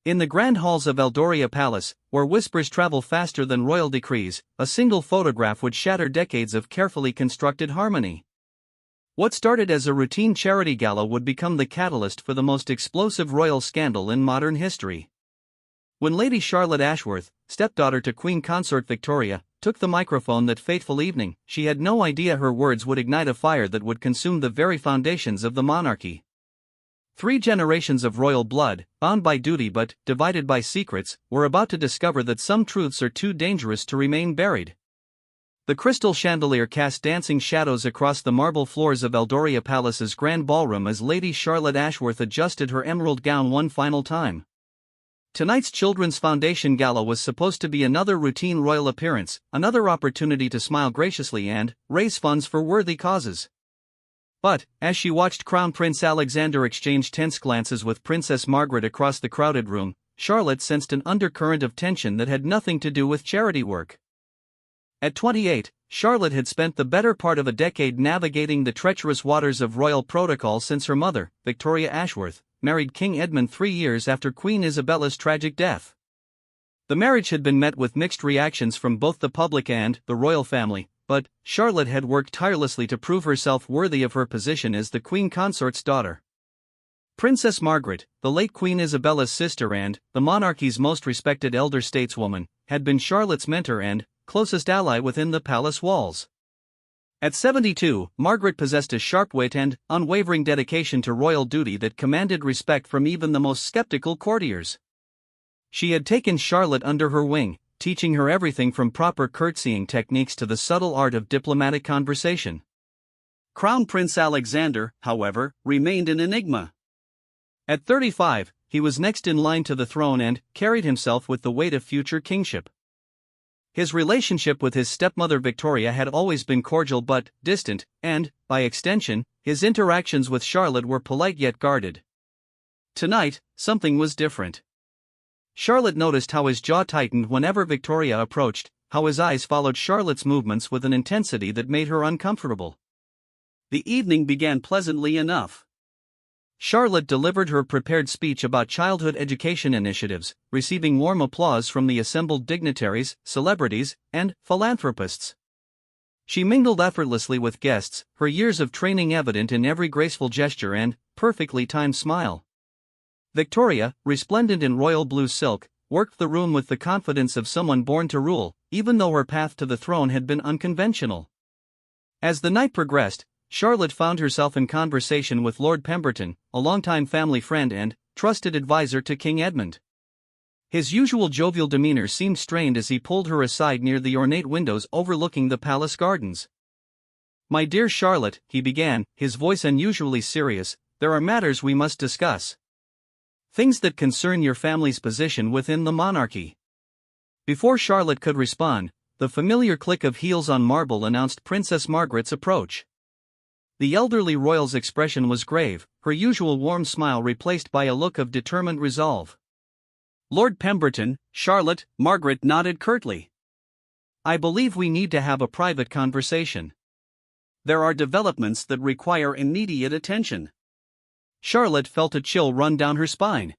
In the grand halls of Eldoria Palace, where whispers travel faster than royal decrees, a single photograph would shatter decades of carefully constructed harmony. What started as a routine charity gala would become the catalyst for the most explosive royal scandal in modern history. When Lady Charlotte Ashworth, stepdaughter to Queen Consort Victoria, took the microphone that fateful evening, she had no idea her words would ignite a fire that would consume the very foundations of the monarchy. 3 generations of royal blood, bound by duty but divided by secrets, were about to discover that some truths are too dangerous to remain buried. The crystal chandelier cast dancing shadows across the marble floors of Eldoria Palace's grand ballroom as Lady Charlotte Ashworth adjusted her emerald gown one final time. Tonight's Children's Foundation Gala was supposed to be another routine royal appearance, another opportunity to smile graciously and raise funds for worthy causes. But, as she watched Crown Prince Alexander exchange tense glances with Princess Margaret across the crowded room, Charlotte sensed an undercurrent of tension that had nothing to do with charity work. At 28, Charlotte had spent the better part of a decade navigating the treacherous waters of royal protocol since her mother, Victoria Ashworth, married King Edmund 3 years after Queen Isabella's tragic death. The marriage had been met with mixed reactions from both the public and the royal family, but Charlotte had worked tirelessly to prove herself worthy of her position as the Queen Consort's daughter. Princess Margaret, the late Queen Isabella's sister and the monarchy's most respected elder stateswoman, had been Charlotte's mentor and closest ally within the palace walls. At 72, Margaret possessed a sharp wit and unwavering dedication to royal duty that commanded respect from even the most skeptical courtiers. She had taken Charlotte under her wing, teaching her everything from proper curtsying techniques to the subtle art of diplomatic conversation. Crown Prince Alexander, however, remained an enigma. At 35, he was next in line to the throne and carried himself with the weight of future kingship. His relationship with his stepmother Victoria had always been cordial but distant, and, by extension, his interactions with Charlotte were polite yet guarded. Tonight, something was different. Charlotte noticed how his jaw tightened whenever Victoria approached, how his eyes followed Charlotte's movements with an intensity that made her uncomfortable. The evening began pleasantly enough. Charlotte delivered her prepared speech about childhood education initiatives, receiving warm applause from the assembled dignitaries, celebrities, and philanthropists. She mingled effortlessly with guests, her years of training evident in every graceful gesture and perfectly timed smile. Victoria, resplendent in royal blue silk, worked the room with the confidence of someone born to rule, even though her path to the throne had been unconventional. As the night progressed, Charlotte found herself in conversation with Lord Pemberton, a longtime family friend and trusted advisor to King Edmund. His usual jovial demeanor seemed strained as he pulled her aside near the ornate windows overlooking the palace gardens. "My dear Charlotte," he began, his voice unusually serious, "there are matters we must discuss. Things that concern your family's position within the monarchy." Before Charlotte could respond, the familiar click of heels on marble announced Princess Margaret's approach. The elderly royal's expression was grave, her usual warm smile replaced by a look of determined resolve. "Lord Pemberton," Charlotte, Margaret nodded curtly. "I believe we need to have a private conversation. There are developments that require immediate attention." Charlotte felt a chill run down her spine.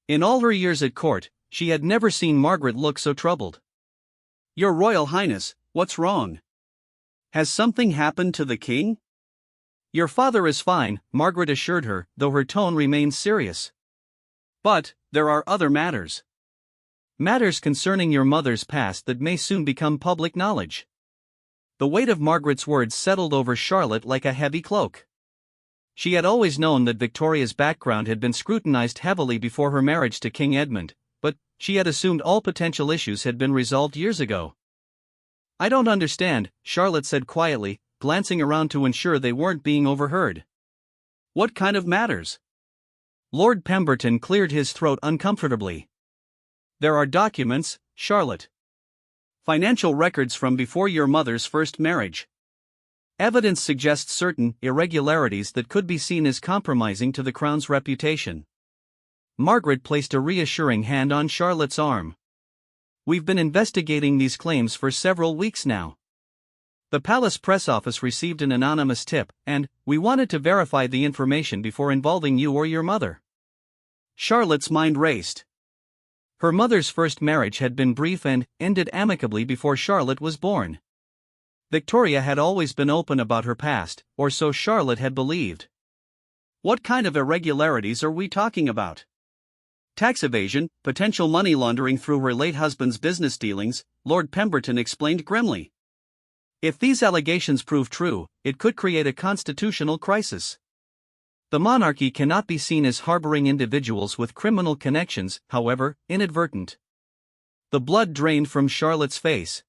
In all her years at court, she had never seen Margaret look so troubled. "Your Royal Highness, what's wrong? Has something happened to the king?" "Your father is fine," Margaret assured her, though her tone remained serious. "But there are other matters. Matters concerning your mother's past that may soon become public knowledge." The weight of Margaret's words settled over Charlotte like a heavy cloak. She had always known that Victoria's background had been scrutinized heavily before her marriage to King Edmund, but she had assumed all potential issues had been resolved years ago. "I don't understand," Charlotte said quietly, glancing around to ensure they weren't being overheard. "What kind of matters?" Lord Pemberton cleared his throat uncomfortably. "There are documents, Charlotte. Financial records from before your mother's first marriage. Evidence suggests certain irregularities that could be seen as compromising to the crown's reputation." Margaret placed a reassuring hand on Charlotte's arm. "We've been investigating these claims for several weeks now. The palace press office received an anonymous tip, and we wanted to verify the information before involving you or your mother." Charlotte's mind raced. Her mother's first marriage had been brief and ended amicably before Charlotte was born. Victoria had always been open about her past, or so Charlotte had believed. What kind of irregularities are we talking about? Tax evasion, potential money laundering through her late husband's business dealings, Lord Pemberton explained grimly. If these allegations prove true, it could create a constitutional crisis. The monarchy cannot be seen as harboring individuals with criminal connections, however inadvertent. The blood drained from Charlotte's face.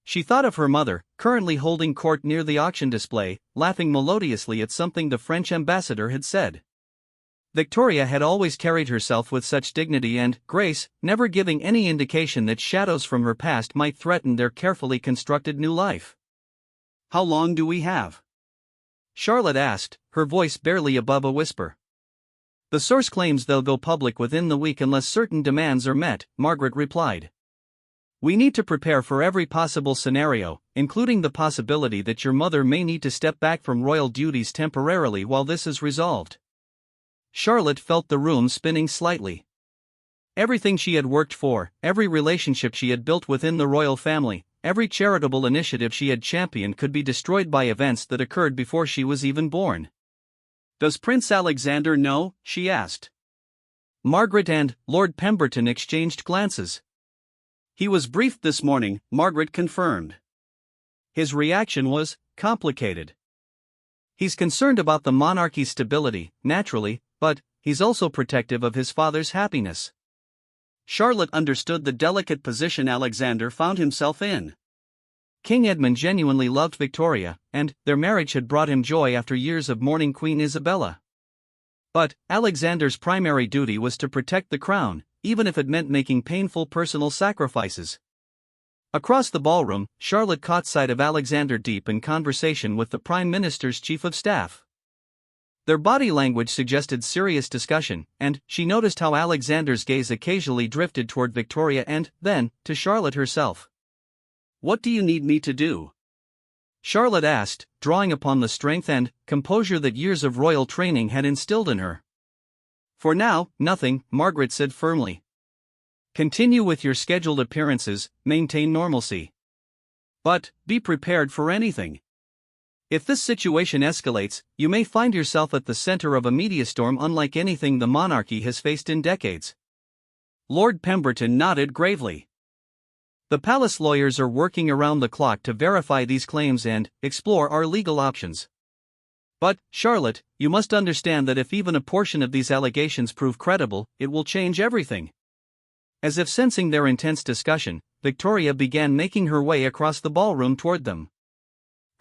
She thought of her mother, currently holding court near the auction display, laughing melodiously at something the French ambassador had said. Victoria had always carried herself with such dignity and grace, never giving any indication that shadows from her past might threaten their carefully constructed new life. How long do we have? Charlotte asked, her voice barely above a whisper. The source claims they'll go public within the week unless certain demands are met, Margaret replied. We need to prepare for every possible scenario, including the possibility that your mother may need to step back from royal duties temporarily while this is resolved. Charlotte felt the room spinning slightly. Everything she had worked for, every relationship she had built within the royal family, every charitable initiative she had championed could be destroyed by events that occurred before she was even born. Does Prince Alexander know? She asked. Margaret and Lord Pemberton exchanged glances. He was briefed this morning, Margaret confirmed. His reaction was complicated. He's concerned about the monarchy's stability, naturally, but he's also protective of his father's happiness. Charlotte understood the delicate position Alexander found himself in. King Edmund genuinely loved Victoria, and their marriage had brought him joy after years of mourning Queen Isabella. But Alexander's primary duty was to protect the crown, even if it meant making painful personal sacrifices. Across the ballroom, Charlotte caught sight of Alexander deep in conversation with the Prime Minister's Chief of Staff. Their body language suggested serious discussion, and she noticed how Alexander's gaze occasionally drifted toward Victoria and, then, to Charlotte herself. What do you need me to do? Charlotte asked, drawing upon the strength and composure that years of royal training had instilled in her. For now, nothing, Margaret said firmly. Continue with your scheduled appearances, maintain normalcy. But, be prepared for anything. If this situation escalates, you may find yourself at the center of a media storm unlike anything the monarchy has faced in decades. Lord Pemberton nodded gravely. The palace lawyers are working around the clock to verify these claims and explore our legal options. But, Charlotte, you must understand that if even a portion of these allegations prove credible, it will change everything. As if sensing their intense discussion, Victoria began making her way across the ballroom toward them.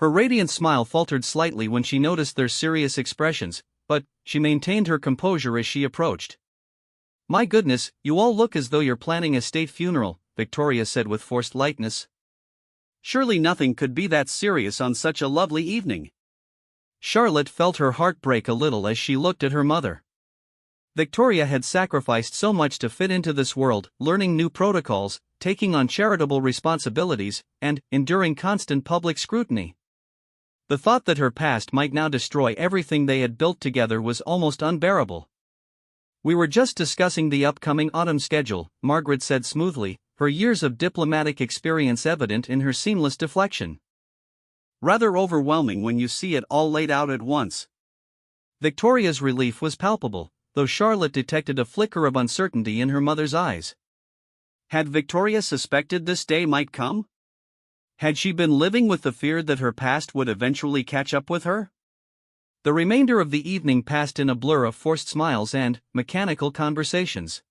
Her radiant smile faltered slightly when she noticed their serious expressions, but she maintained her composure as she approached. My goodness, you all look as though you're planning a state funeral, Victoria said with forced lightness. Surely nothing could be that serious on such a lovely evening. Charlotte felt her heart break a little as she looked at her mother. Victoria had sacrificed so much to fit into this world, learning new protocols, taking on charitable responsibilities, and enduring constant public scrutiny. The thought that her past might now destroy everything they had built together was almost unbearable. We were just discussing the upcoming autumn schedule, Margaret said smoothly, her years of diplomatic experience evident in her seamless deflection. Rather overwhelming when you see it all laid out at once. Victoria's relief was palpable, though Charlotte detected a flicker of uncertainty in her mother's eyes. Had Victoria suspected this day might come? Had she been living with the fear that her past would eventually catch up with her? The remainder of the evening passed in a blur of forced smiles and mechanical conversations.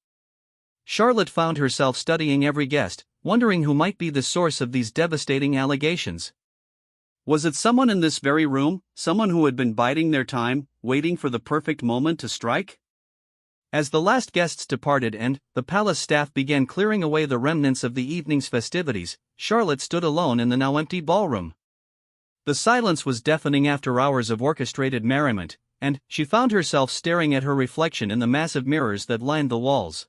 Charlotte found herself studying every guest, wondering who might be the source of these devastating allegations. Was it someone in this very room, someone who had been biding their time, waiting for the perfect moment to strike? As the last guests departed and the palace staff began clearing away the remnants of the evening's festivities, Charlotte stood alone in the now empty ballroom. The silence was deafening after hours of orchestrated merriment, and she found herself staring at her reflection in the massive mirrors that lined the walls.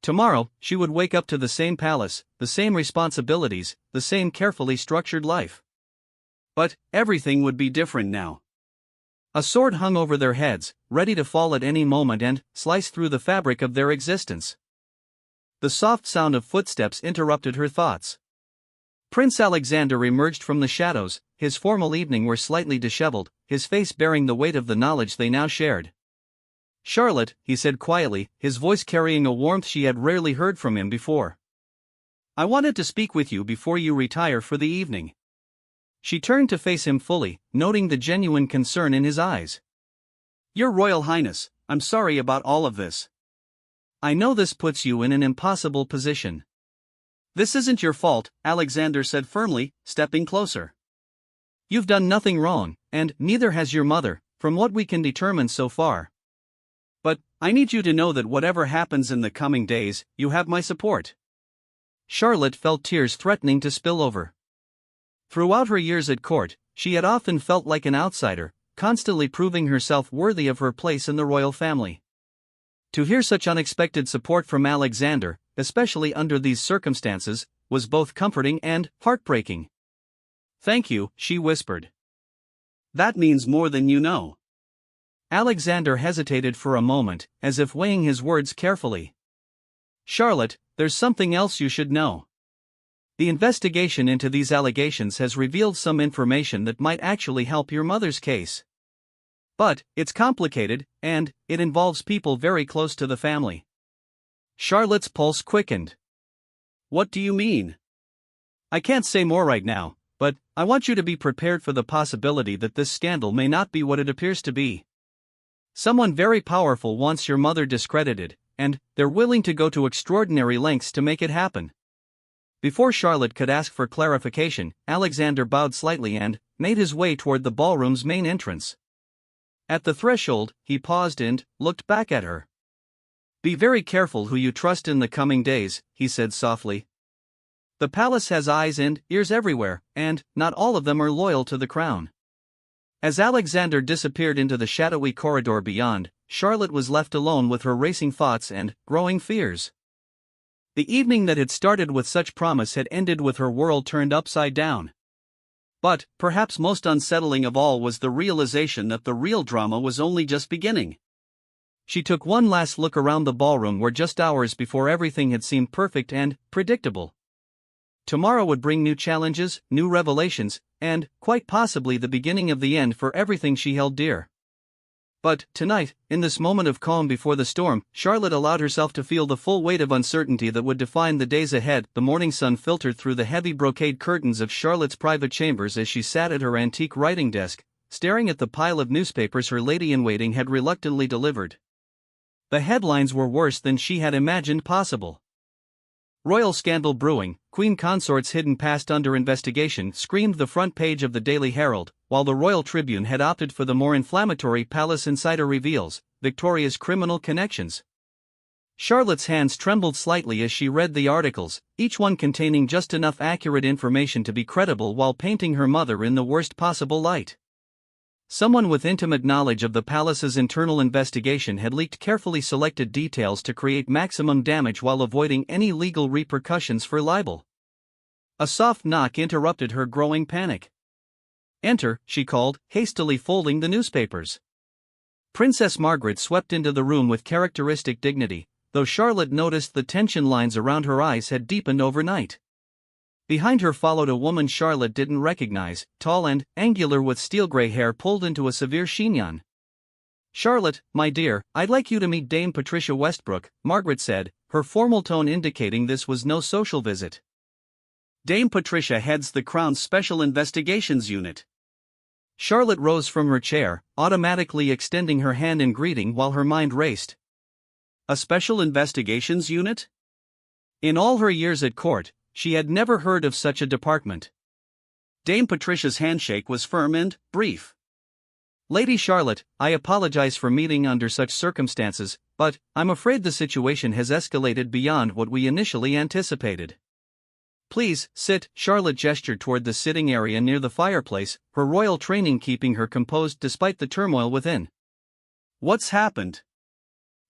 Tomorrow, she would wake up to the same palace, the same responsibilities, the same carefully structured life. But everything would be different now. A sword hung over their heads, ready to fall at any moment and slice through the fabric of their existence. The soft sound of footsteps interrupted her thoughts. Prince Alexander emerged from the shadows, his formal evening wear slightly disheveled, his face bearing the weight of the knowledge they now shared. "Charlotte," he said quietly, his voice carrying a warmth she had rarely heard from him before. "I wanted to speak with you before you retire for the evening." She turned to face him fully, noting the genuine concern in his eyes. "Your Royal Highness, I'm sorry about all of this. I know this puts you in an impossible position." "This isn't your fault," Alexander said firmly, stepping closer. "You've done nothing wrong, and neither has your mother, from what we can determine so far. But I need you to know that whatever happens in the coming days, you have my support." Charlotte felt tears threatening to spill over. Throughout her years at court, she had often felt like an outsider, constantly proving herself worthy of her place in the royal family. To hear such unexpected support from Alexander, especially under these circumstances, was both comforting and heartbreaking. "Thank you," she whispered. "That means more than you know." Alexander hesitated for a moment, as if weighing his words carefully. "Charlotte, there's something else you should know. The investigation into these allegations has revealed some information that might actually help your mother's case. But it's complicated, and it involves people very close to the family." Charlotte's pulse quickened. "What do you mean?" "I can't say more right now, but I want you to be prepared for the possibility that this scandal may not be what it appears to be. Someone very powerful wants your mother discredited, and they're willing to go to extraordinary lengths to make it happen." Before Charlotte could ask for clarification, Alexander bowed slightly and made his way toward the ballroom's main entrance. At the threshold, he paused and looked back at her. "Be very careful who you trust in the coming days," he said softly. "The palace has eyes and ears everywhere, and not all of them are loyal to the crown." As Alexander disappeared into the shadowy corridor beyond, Charlotte was left alone with her racing thoughts and growing fears. The evening that had started with such promise had ended with her world turned upside down. But perhaps most unsettling of all was the realization that the real drama was only just beginning. She took one last look around the ballroom where just hours before everything had seemed perfect and predictable. Tomorrow would bring new challenges, new revelations, and, quite possibly, the beginning of the end for everything she held dear. But tonight, in this moment of calm before the storm, Charlotte allowed herself to feel the full weight of uncertainty that would define the days ahead. The morning sun filtered through the heavy brocade curtains of Charlotte's private chambers as she sat at her antique writing desk, staring at the pile of newspapers her lady-in-waiting had reluctantly delivered. The headlines were worse than she had imagined possible. "Royal scandal brewing, Queen consort's hidden past under investigation," screamed the front page of the Daily Herald, while the Royal Tribune had opted for the more inflammatory "Palace Insider reveals Victoria's criminal connections." Charlotte's hands trembled slightly as she read the articles, each one containing just enough accurate information to be credible while painting her mother in the worst possible light. Someone with intimate knowledge of the palace's internal investigation had leaked carefully selected details to create maximum damage while avoiding any legal repercussions for libel. A soft knock interrupted her growing panic. "Enter," she called, hastily folding the newspapers. Princess Margaret swept into the room with characteristic dignity, though Charlotte noticed the tension lines around her eyes had deepened overnight. Behind her followed a woman Charlotte didn't recognize, tall and angular with steel-gray hair pulled into a severe chignon. "Charlotte, my dear, I'd like you to meet Dame Patricia Westbrook," Margaret said, her formal tone indicating this was no social visit. "Dame Patricia heads the Crown's Special Investigations Unit." Charlotte rose from her chair, automatically extending her hand in greeting while her mind raced. A Special Investigations Unit? In all her years at court, she had never heard of such a department. Dame Patricia's handshake was firm and brief. "Lady Charlotte, I apologize for meeting under such circumstances, but I'm afraid the situation has escalated beyond what we initially anticipated. Please, sit." Charlotte gestured toward the sitting area near the fireplace, her royal training keeping her composed despite the turmoil within. "What's happened?"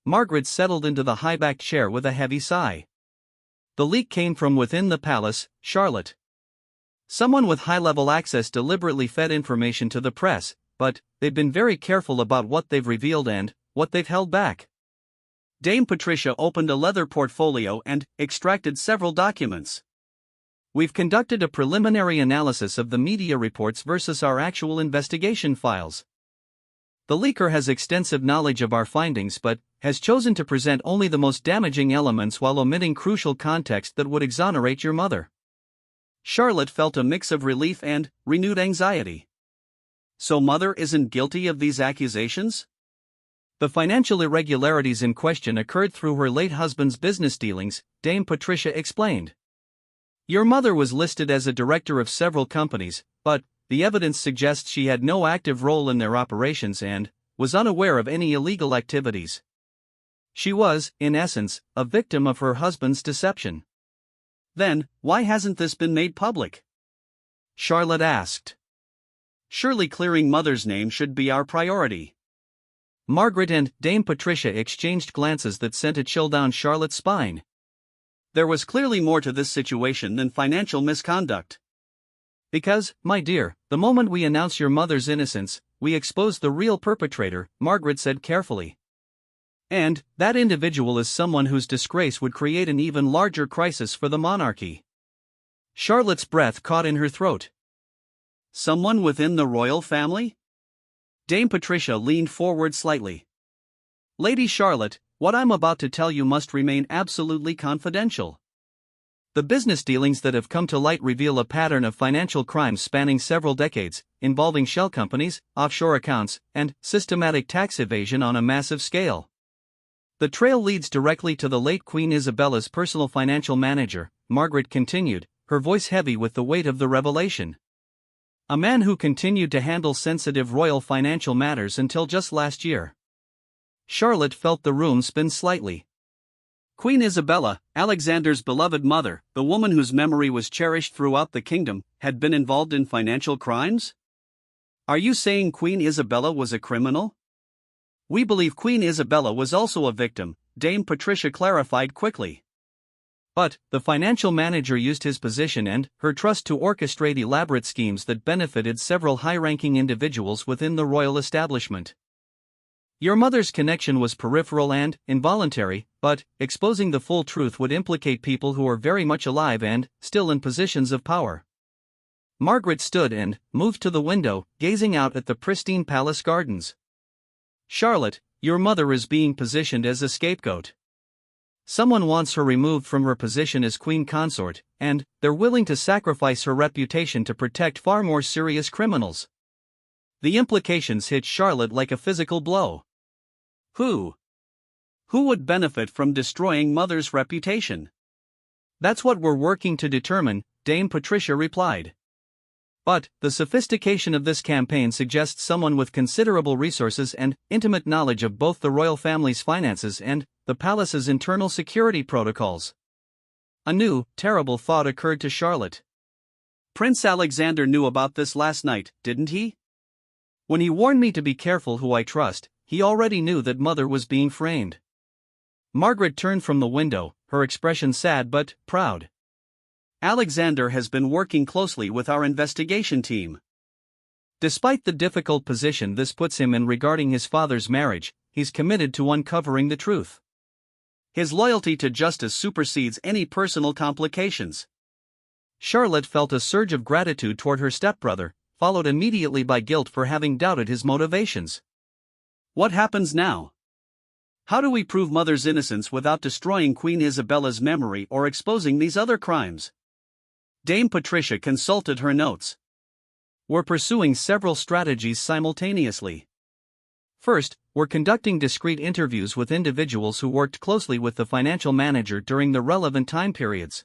Margaret settled into the high-backed chair with a heavy sigh. "The leak came from within the palace, Charlotte. Someone with high-level access deliberately fed information to the press, but they've been very careful about what they've revealed and what they've held back. Dame Patricia opened a leather portfolio and extracted several documents. We've conducted a preliminary analysis of the media reports versus our actual investigation files. The leaker has extensive knowledge of our findings but has chosen to present only the most damaging elements while omitting crucial context that would exonerate your mother. Charlotte felt a mix of relief and renewed anxiety. So mother isn't guilty of these accusations? The financial irregularities in question occurred through her late husband's business dealings, Dame Patricia explained. Your mother was listed as a director of several companies, but the evidence suggests she had no active role in their operations and was unaware of any illegal activities. She was, in essence, a victim of her husband's deception. Then, why hasn't this been made public? Charlotte asked. Surely clearing mother's name should be our priority. Margaret and Dame Patricia exchanged glances that sent a chill down Charlotte's spine. There was clearly more to this situation than financial misconduct. Because, my dear, the moment we announce your mother's innocence, we expose the real perpetrator, Margaret said carefully. And that individual is someone whose disgrace would create an even larger crisis for the monarchy. Charlotte's breath caught in her throat. Someone within the royal family? Dame Patricia leaned forward slightly. Lady Charlotte, what I'm about to tell you must remain absolutely confidential. The business dealings that have come to light reveal a pattern of financial crimes spanning several decades, involving shell companies, offshore accounts, and systematic tax evasion on a massive scale. The trail leads directly to the late Queen Isabella's personal financial manager, Margaret continued, her voice heavy with the weight of the revelation. A man who continued to handle sensitive royal financial matters until just last year. Charlotte felt the room spin slightly. Queen Isabella, Alexander's beloved mother, the woman whose memory was cherished throughout the kingdom, had been involved in financial crimes? Are you saying Queen Isabella was a criminal? We believe Queen Isabella was also a victim, Dame Patricia clarified quickly. But the financial manager used his position and her trust to orchestrate elaborate schemes that benefited several high-ranking individuals within the royal establishment. Your mother's connection was peripheral and involuntary, but exposing the full truth would implicate people who are very much alive and still in positions of power. Margaret stood and moved to the window, gazing out at the pristine palace gardens. Charlotte, your mother is being positioned as a scapegoat. Someone wants her removed from her position as queen consort, and they're willing to sacrifice her reputation to protect far more serious criminals. The implications hit Charlotte like a physical blow. Who would benefit from destroying mother's reputation? That's what we're working to determine, Dame Patricia replied. But the sophistication of this campaign suggests someone with considerable resources and intimate knowledge of both the royal family's finances and the palace's internal security protocols. A new, terrible thought occurred to Charlotte. Prince Alexander knew about this last night, didn't he? When he warned me to be careful who I trust, he already knew that mother was being framed. Margaret turned from the window, her expression sad but proud. Alexander has been working closely with our investigation team. Despite the difficult position this puts him in regarding his father's marriage, he's committed to uncovering the truth. His loyalty to justice supersedes any personal complications. Charlotte felt a surge of gratitude toward her stepbrother, followed immediately by guilt for having doubted his motivations. What happens now? How do we prove mother's innocence without destroying Queen Isabella's memory or exposing these other crimes? Dame Patricia consulted her notes. We're pursuing several strategies simultaneously. First, we're conducting discreet interviews with individuals who worked closely with the financial manager during the relevant time periods.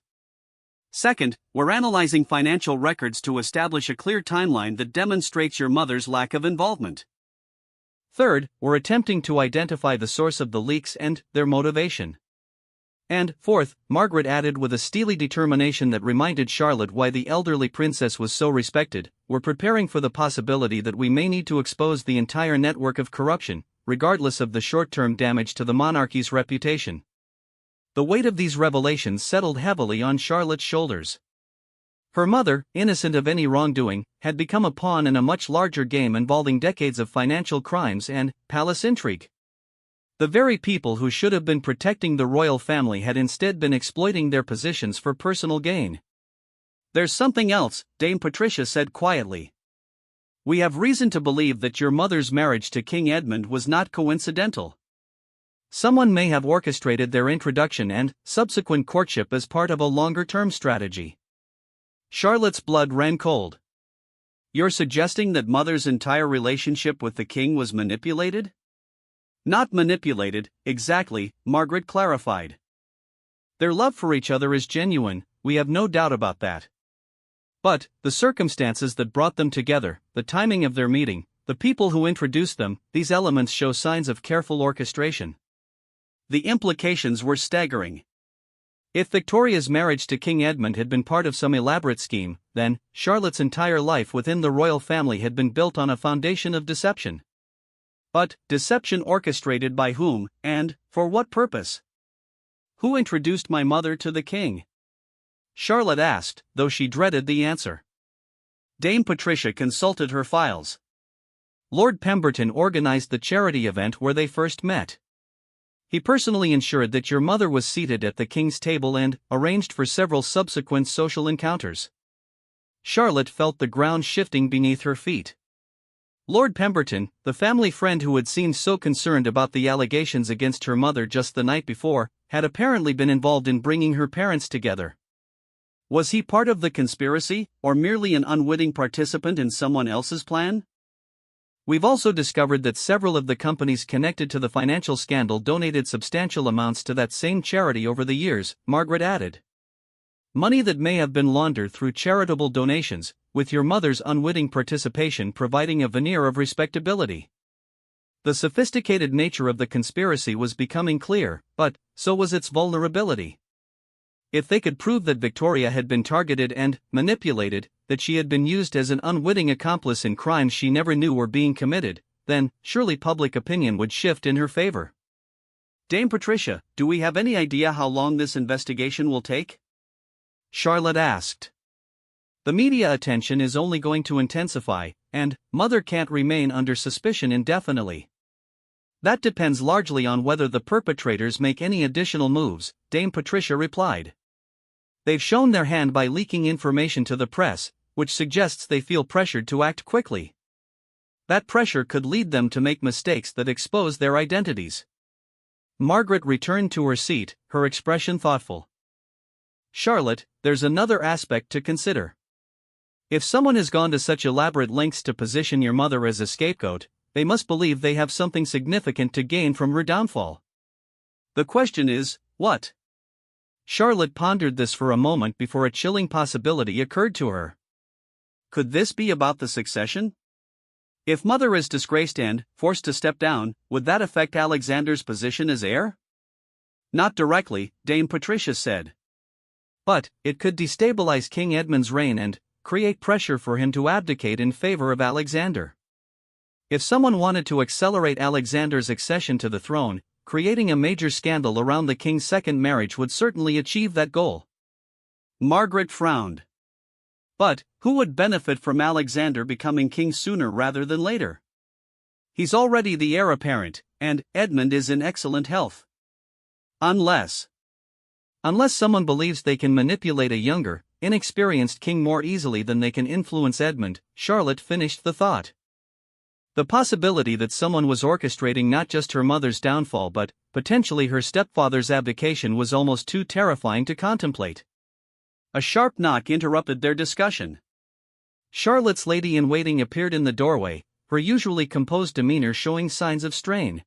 Second, we're analyzing financial records to establish a clear timeline that demonstrates your mother's lack of involvement. Third, we're attempting to identify the source of the leaks and their motivation. And fourth, Margaret added with a steely determination that reminded Charlotte why the elderly princess was so respected, we're preparing for the possibility that we may need to expose the entire network of corruption, regardless of the short-term damage to the monarchy's reputation. The weight of these revelations settled heavily on Charlotte's shoulders. Her mother, innocent of any wrongdoing, had become a pawn in a much larger game involving decades of financial crimes and palace intrigue. The very people who should have been protecting the royal family had instead been exploiting their positions for personal gain. "There's something else," Dame Patricia said quietly. "We have reason to believe that your mother's marriage to King Edmund was not coincidental. Someone may have orchestrated their introduction and subsequent courtship as part of a longer-term strategy." Charlotte's blood ran cold. "You're suggesting that Mother's entire relationship with the king was manipulated?" "Not manipulated, exactly," Margaret clarified. "Their love for each other is genuine, we have no doubt about that. But the circumstances that brought them together, the timing of their meeting, the people who introduced them, these elements show signs of careful orchestration." The implications were staggering. If Victoria's marriage to King Edmund had been part of some elaborate scheme, then Charlotte's entire life within the royal family had been built on a foundation of deception. But deception orchestrated by whom, and for what purpose? "Who introduced my mother to the king?" Charlotte asked, though she dreaded the answer. Dame Patricia consulted her files. Lord Pemberton organized the charity event where they first met. He personally ensured that your mother was seated at the king's table and arranged for several subsequent social encounters. Charlotte felt the ground shifting beneath her feet. Lord Pemberton, the family friend who had seemed so concerned about the allegations against her mother just the night before, had apparently been involved in bringing her parents together. Was he part of the conspiracy, or merely an unwitting participant in someone else's plan? We've also discovered that several of the companies connected to the financial scandal donated substantial amounts to that same charity over the years, Margaret added. Money that may have been laundered through charitable donations, with your mother's unwitting participation providing a veneer of respectability. The sophisticated nature of the conspiracy was becoming clear, but so was its vulnerability. If they could prove that Victoria had been targeted and manipulated, that she had been used as an unwitting accomplice in crimes she never knew were being committed, then surely public opinion would shift in her favor. "Dame Patricia, do we have any idea how long this investigation will take?" Charlotte asked. The media attention is only going to intensify, and Mother can't remain under suspicion indefinitely. That depends largely on whether the perpetrators make any additional moves, Dame Patricia replied. They've shown their hand by leaking information to the press, which suggests they feel pressured to act quickly. That pressure could lead them to make mistakes that expose their identities. Margaret returned to her seat, her expression thoughtful. Charlotte, there's another aspect to consider. If someone has gone to such elaborate lengths to position your mother as a scapegoat, they must believe they have something significant to gain from her downfall. The question is, what? Charlotte pondered this for a moment before a chilling possibility occurred to her. Could this be about the succession? If Mother is disgraced and forced to step down, would that affect Alexander's position as heir? Not directly, Dame Patricia said. But it could destabilize King Edmund's reign and create pressure for him to abdicate in favor of Alexander. If someone wanted to accelerate Alexander's accession to the throne, creating a major scandal around the king's second marriage would certainly achieve that goal. Margaret frowned. But who would benefit from Alexander becoming king sooner rather than later? He's already the heir apparent, and Edmund is in excellent health. Unless someone believes they can manipulate a younger, inexperienced king more easily than they can influence Edmund, Charlotte finished the thought. The possibility that someone was orchestrating not just her mother's downfall but potentially her stepfather's abdication was almost too terrifying to contemplate. A sharp knock interrupted their discussion. Charlotte's lady-in-waiting appeared in the doorway, her usually composed demeanor showing signs of strain.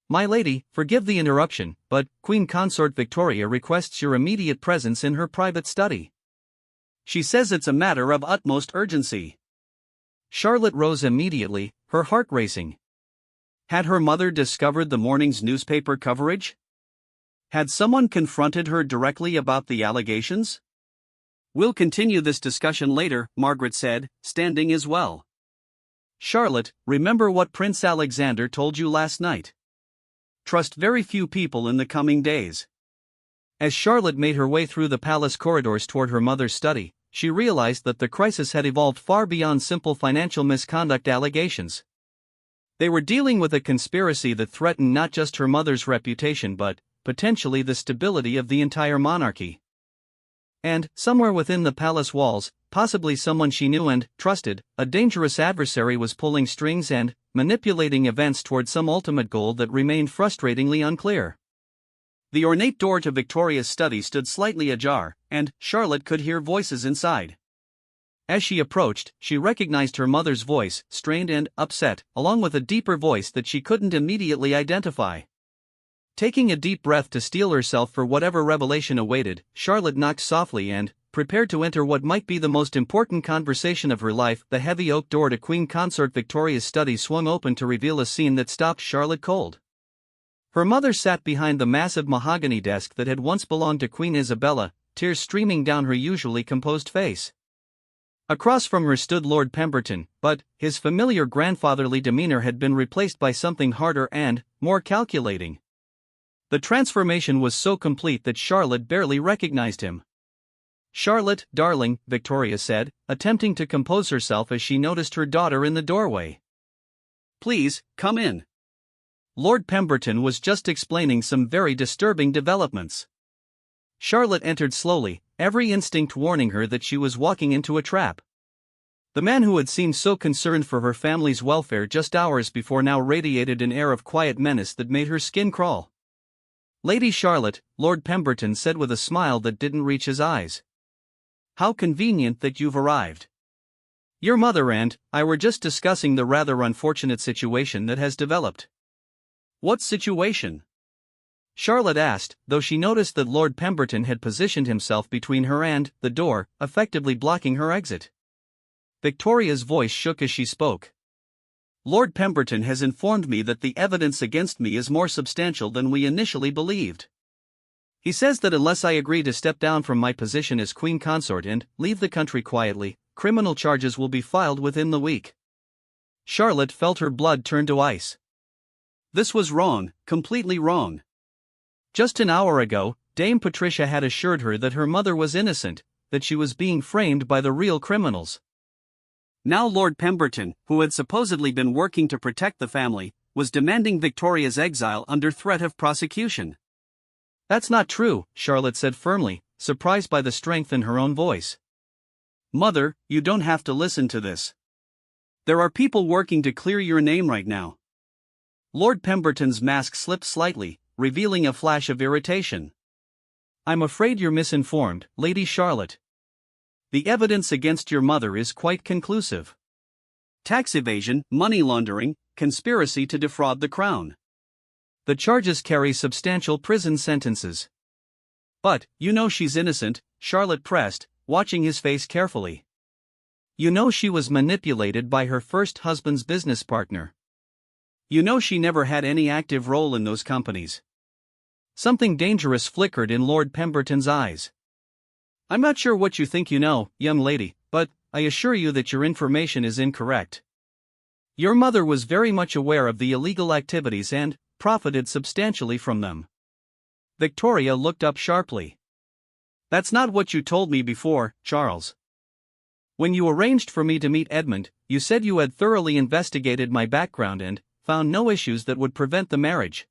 My lady, forgive the interruption, but Queen Consort Victoria requests your immediate presence in her private study. She says it's a matter of utmost urgency. Charlotte rose immediately, her heart racing. Had her mother discovered the morning's newspaper coverage? Had someone confronted her directly about the allegations? We'll continue this discussion later, Margaret said, standing as well. Charlotte, remember what Prince Alexander told you last night. Trust very few people in the coming days. As Charlotte made her way through the palace corridors toward her mother's study, she realized that the crisis had evolved far beyond simple financial misconduct allegations. They were dealing with a conspiracy that threatened not just her mother's reputation but, potentially, the stability of the entire monarchy. And, somewhere within the palace walls, possibly someone she knew and trusted, a dangerous adversary was pulling strings and manipulating events toward some ultimate goal that remained frustratingly unclear. The ornate door to Victoria's study stood slightly ajar, and Charlotte could hear voices inside. As she approached, she recognized her mother's voice, strained and upset, along with a deeper voice that she couldn't immediately identify. Taking a deep breath to steel herself for whatever revelation awaited, Charlotte knocked softly and, prepared to enter what might be the most important conversation of her life, the heavy oak door to Queen Consort Victoria's study swung open to reveal a scene that stopped Charlotte cold. Her mother sat behind the massive mahogany desk that had once belonged to Queen Isabella, tears streaming down her usually composed face. Across from her stood Lord Pemberton, but his familiar grandfatherly demeanor had been replaced by something harder and more calculating. The transformation was so complete that Charlotte barely recognized him. "Charlotte, darling," Victoria said, attempting to compose herself as she noticed her daughter in the doorway. "Please, come in." Lord Pemberton was just explaining some very disturbing developments. Charlotte entered slowly, every instinct warning her that she was walking into a trap. The man who had seemed so concerned for her family's welfare just hours before now radiated an air of quiet menace that made her skin crawl. "Lady Charlotte," Lord Pemberton said with a smile that didn't reach his eyes. "How convenient that you've arrived. Your mother and I were just discussing the rather unfortunate situation that has developed." "What situation?" Charlotte asked, though she noticed that Lord Pemberton had positioned himself between her and the door, effectively blocking her exit. Victoria's voice shook as she spoke. "Lord Pemberton has informed me that the evidence against me is more substantial than we initially believed. He says that unless I agree to step down from my position as Queen Consort and leave the country quietly, criminal charges will be filed within the week." Charlotte felt her blood turn to ice. This was wrong, completely wrong. Just an hour ago, Dame Patricia had assured her that her mother was innocent, that she was being framed by the real criminals. Now Lord Pemberton, who had supposedly been working to protect the family, was demanding Victoria's exile under threat of prosecution. "That's not true," Charlotte said firmly, surprised by the strength in her own voice. "Mother, you don't have to listen to this. There are people working to clear your name right now." Lord Pemberton's mask slipped slightly, revealing a flash of irritation. "I'm afraid you're misinformed, Lady Charlotte. The evidence against your mother is quite conclusive. Tax evasion, money laundering, conspiracy to defraud the crown. The charges carry substantial prison sentences." "But, you know she's innocent," Charlotte pressed, watching his face carefully. "You know she was manipulated by her first husband's business partner. You know she never had any active role in those companies." Something dangerous flickered in Lord Pemberton's eyes. "I'm not sure what you think you know, young lady, but I assure you that your information is incorrect. Your mother was very much aware of the illegal activities and profited substantially from them." Victoria looked up sharply. "That's not what you told me before, Charles. When you arranged for me to meet Edmund, you said you had thoroughly investigated my background and found no issues that would prevent the marriage."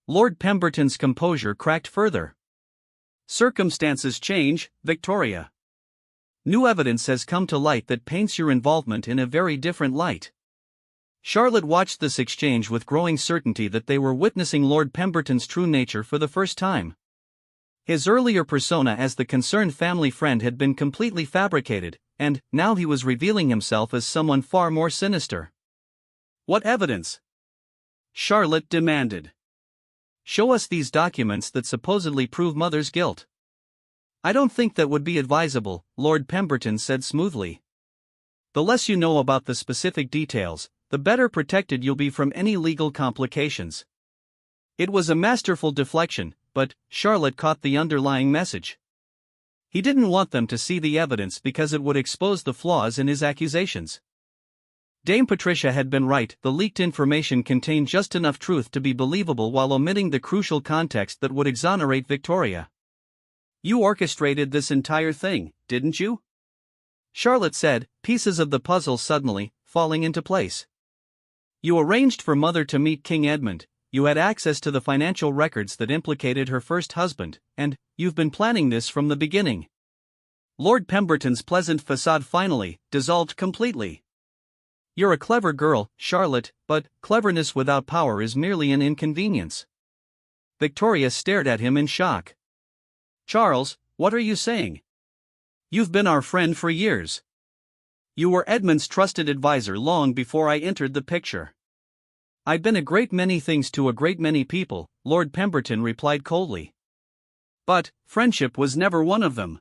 Lord Pemberton's composure cracked further. "Circumstances change, Victoria. New evidence has come to light that paints your involvement in a very different light." Charlotte watched this exchange with growing certainty that they were witnessing Lord Pemberton's true nature for the first time. His earlier persona as the concerned family friend had been completely fabricated, and now he was revealing himself as someone far more sinister. "What evidence?" Charlotte demanded. "Show us these documents that supposedly prove Mother's guilt." "I don't think that would be advisable," Lord Pemberton said smoothly. "The less you know about the specific details, the better protected you'll be from any legal complications." It was a masterful deflection, but Charlotte caught the underlying message. He didn't want them to see the evidence because it would expose the flaws in his accusations. Dame Patricia had been right, the leaked information contained just enough truth to be believable while omitting the crucial context that would exonerate Victoria. "You orchestrated this entire thing, didn't you?" Charlotte said, pieces of the puzzle suddenly falling into place. You arranged for Mother to meet King Edmund, you had access to the financial records that implicated her first husband, and you've been planning this from the beginning. Lord Pemberton's pleasant facade finally dissolved completely. You're a clever girl, Charlotte, but cleverness without power is merely an inconvenience. Victoria stared at him in shock. Charles, what are you saying? You've been our friend for years. You were Edmund's trusted advisor long before I entered the picture. I've been a great many things to a great many people, Lord Pemberton replied coldly. But friendship was never one of them.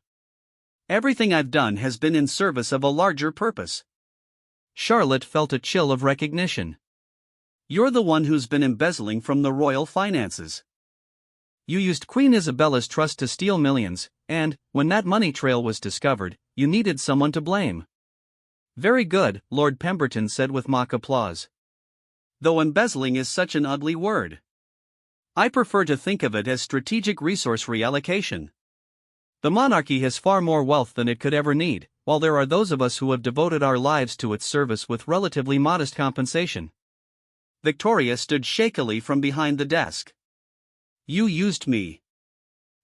Everything I've done has been in service of a larger purpose. Charlotte felt a chill of recognition. You're the one who's been embezzling from the royal finances. You used Queen Isabella's trust to steal millions, and, when that money trail was discovered, you needed someone to blame. Very good, Lord Pemberton said with mock applause. Though embezzling is such an ugly word. I prefer to think of it as strategic resource reallocation. The monarchy has far more wealth than it could ever need, while there are those of us who have devoted our lives to its service with relatively modest compensation. Victoria stood shakily from behind the desk. You used me.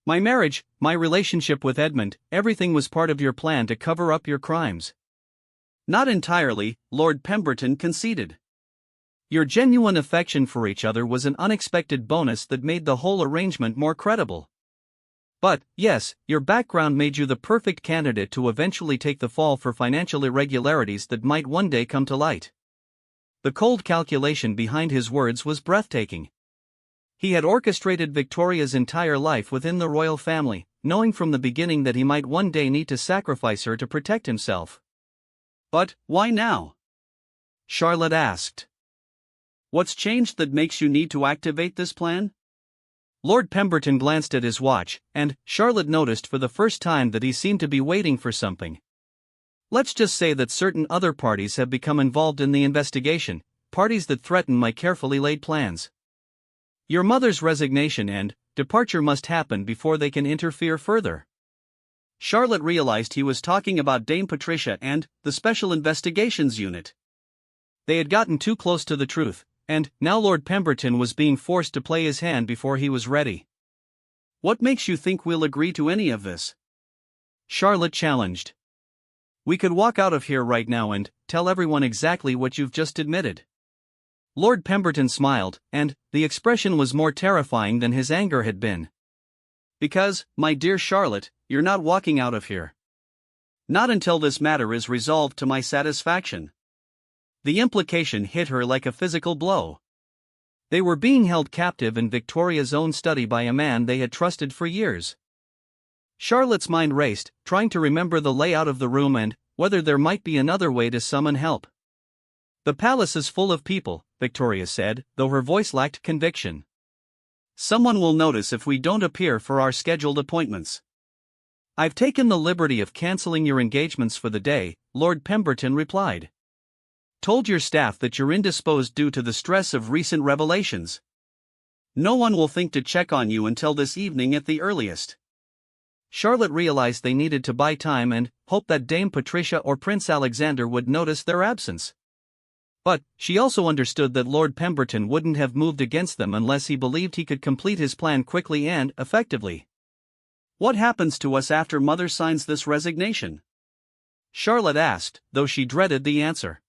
My marriage, my relationship with Edmund, everything was part of your plan to cover up your crimes. Not entirely, Lord Pemberton conceded. Your genuine affection for each other was an unexpected bonus that made the whole arrangement more credible. But, yes, your background made you the perfect candidate to eventually take the fall for financial irregularities that might one day come to light. The cold calculation behind his words was breathtaking. He had orchestrated Victoria's entire life within the royal family, knowing from the beginning that he might one day need to sacrifice her to protect himself. But, why now? Charlotte asked. What's changed that makes you need to activate this plan? Lord Pemberton glanced at his watch, and Charlotte noticed for the first time that he seemed to be waiting for something. Let's just say that certain other parties have become involved in the investigation, parties that threaten my carefully laid plans. Your mother's resignation and departure must happen before they can interfere further. Charlotte realized he was talking about Dame Patricia and the Special Investigations Unit. They had gotten too close to the truth, and now Lord Pemberton was being forced to play his hand before he was ready. What makes you think we'll agree to any of this? Charlotte challenged. We could walk out of here right now and tell everyone exactly what you've just admitted. Lord Pemberton smiled, and the expression was more terrifying than his anger had been. Because, my dear Charlotte, you're not walking out of here. Not until this matter is resolved to my satisfaction. The implication hit her like a physical blow. They were being held captive in Victoria's own study by a man they had trusted for years. Charlotte's mind raced, trying to remember the layout of the room and whether there might be another way to summon help. The palace is full of people, Victoria said, though her voice lacked conviction. Someone will notice if we don't appear for our scheduled appointments. I've taken the liberty of canceling your engagements for the day, Lord Pemberton replied. Told your staff that you're indisposed due to the stress of recent revelations. No one will think to check on you until this evening at the earliest. Charlotte realized they needed to buy time and hoped that Dame Patricia or Prince Alexander would notice their absence. But she also understood that Lord Pemberton wouldn't have moved against them unless he believed he could complete his plan quickly and effectively. What happens to us after Mother signs this resignation? Charlotte asked, though she dreaded the answer.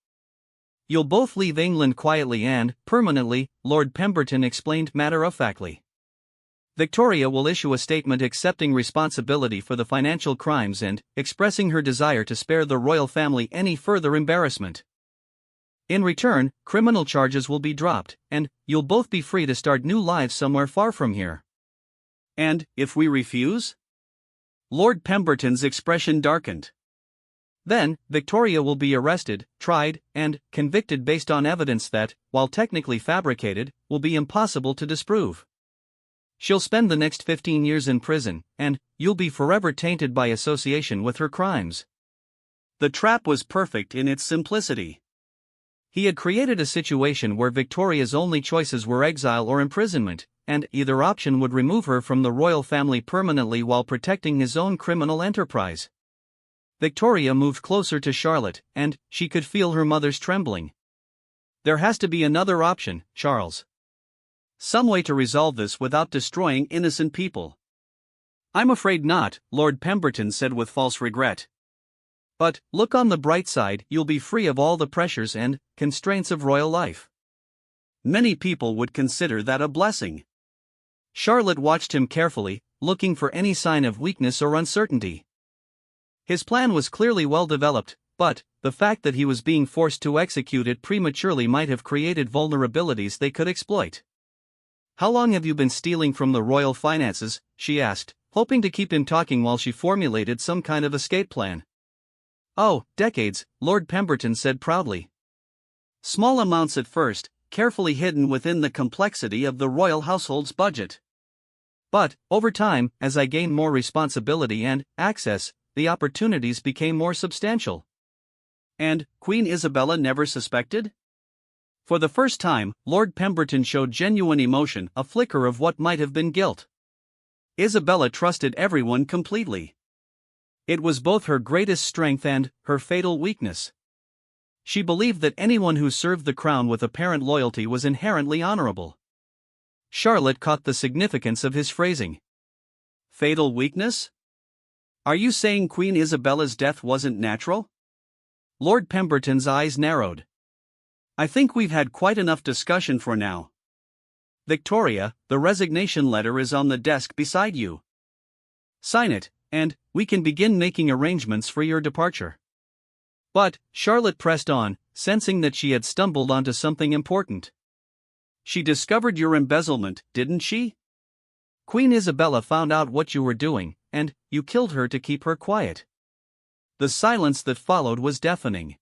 You'll both leave England quietly and permanently, Lord Pemberton explained matter-of-factly. Victoria will issue a statement accepting responsibility for the financial crimes and expressing her desire to spare the royal family any further embarrassment. In return, criminal charges will be dropped, and you'll both be free to start new lives somewhere far from here. And, if we refuse? Lord Pemberton's expression darkened. Then, Victoria will be arrested, tried, and convicted based on evidence that, while technically fabricated, will be impossible to disprove. She'll spend the next 15 years in prison, and you'll be forever tainted by association with her crimes. The trap was perfect in its simplicity. He had created a situation where Victoria's only choices were exile or imprisonment, and either option would remove her from the royal family permanently while protecting his own criminal enterprise. Victoria moved closer to Charlotte, and she could feel her mother's trembling. There has to be another option, Charles. Some way to resolve this without destroying innocent people. I'm afraid not, Lord Pemberton said with false regret. But, look on the bright side, you'll be free of all the pressures and constraints of royal life. Many people would consider that a blessing. Charlotte watched him carefully, looking for any sign of weakness or uncertainty. His plan was clearly well developed, but the fact that he was being forced to execute it prematurely might have created vulnerabilities they could exploit. How long have you been stealing from the royal finances? She asked, hoping to keep him talking while she formulated some kind of escape plan. Oh, decades, Lord Pemberton said proudly. Small amounts at first, carefully hidden within the complexity of the royal household's budget. But, over time, as I gained more responsibility and access, the opportunities became more substantial. And Queen Isabella never suspected? For the first time, Lord Pemberton showed genuine emotion, a flicker of what might have been guilt. Isabella trusted everyone completely. It was both her greatest strength and her fatal weakness. She believed that anyone who served the crown with apparent loyalty was inherently honorable. Charlotte caught the significance of his phrasing. Fatal weakness? Are you saying Queen Isabella's death wasn't natural? Lord Pemberton's eyes narrowed. I think we've had quite enough discussion for now. Victoria, the resignation letter is on the desk beside you. Sign it, and we can begin making arrangements for your departure. But, Charlotte pressed on, sensing that she had stumbled onto something important. She discovered your embezzlement, didn't she? Queen Isabella found out what you were doing, and you killed her to keep her quiet. The silence that followed was deafening.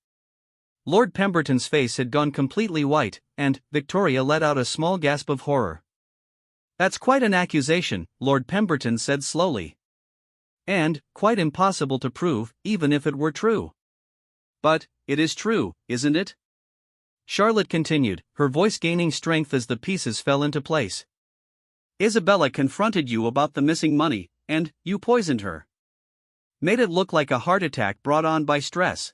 Lord Pemberton's face had gone completely white, and Victoria let out a small gasp of horror. That's quite an accusation, Lord Pemberton said slowly. And quite impossible to prove, even if it were true. But it is true, isn't it? Charlotte continued, her voice gaining strength as the pieces fell into place. Isabella confronted you about the missing money, and you poisoned her. Made it look like a heart attack brought on by stress.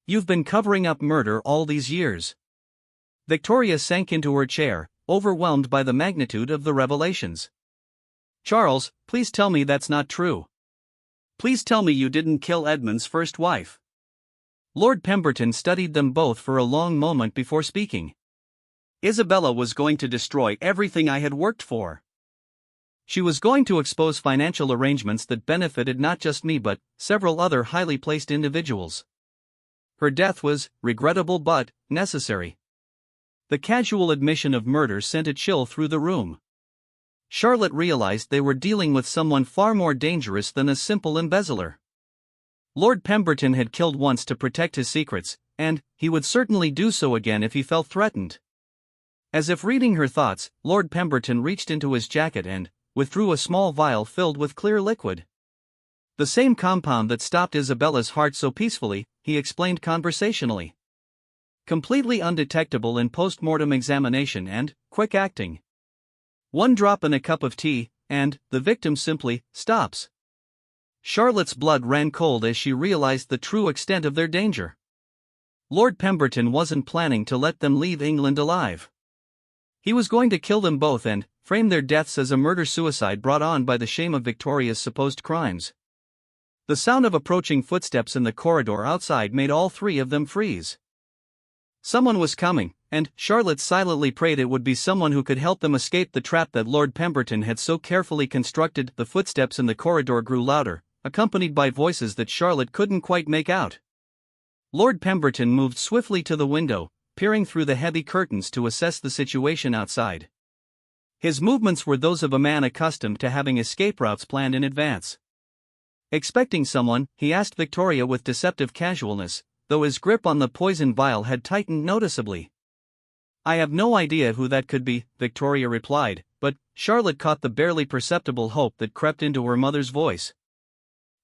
You've been covering up murder all these years. Victoria sank into her chair, overwhelmed by the magnitude of the revelations. Charles, please tell me that's not true. Please tell me you didn't kill Edmund's first wife. Lord Pemberton studied them both for a long moment before speaking. Isabella was going to destroy everything I had worked for. She was going to expose financial arrangements that benefited not just me but several other highly placed individuals. Her death was regrettable but necessary. The casual admission of murder sent a chill through the room. Charlotte realized they were dealing with someone far more dangerous than a simple embezzler. Lord Pemberton had killed once to protect his secrets, and he would certainly do so again if he felt threatened. As if reading her thoughts, Lord Pemberton reached into his jacket and withdrew a small vial filled with clear liquid. The same compound that stopped Isabella's heart so peacefully, he explained conversationally. Completely undetectable in post-mortem examination and quick acting. 1 drop in a cup of tea, and the victim simply stops. Charlotte's blood ran cold as she realized the true extent of their danger. Lord Pemberton wasn't planning to let them leave England alive. He was going to kill them both and frame their deaths as a murder-suicide brought on by the shame of Victoria's supposed crimes. The sound of approaching footsteps in the corridor outside made all three of them freeze. Someone was coming, and Charlotte silently prayed it would be someone who could help them escape the trap that Lord Pemberton had so carefully constructed. The footsteps in the corridor grew louder, accompanied by voices that Charlotte couldn't quite make out. Lord Pemberton moved swiftly to the window, peering through the heavy curtains to assess the situation outside. His movements were those of a man accustomed to having escape routes planned in advance. Expecting someone, he asked Victoria with deceptive casualness, though his grip on the poison vial had tightened noticeably. "I have no idea who that could be," Victoria replied, but Charlotte caught the barely perceptible hope that crept into her mother's voice.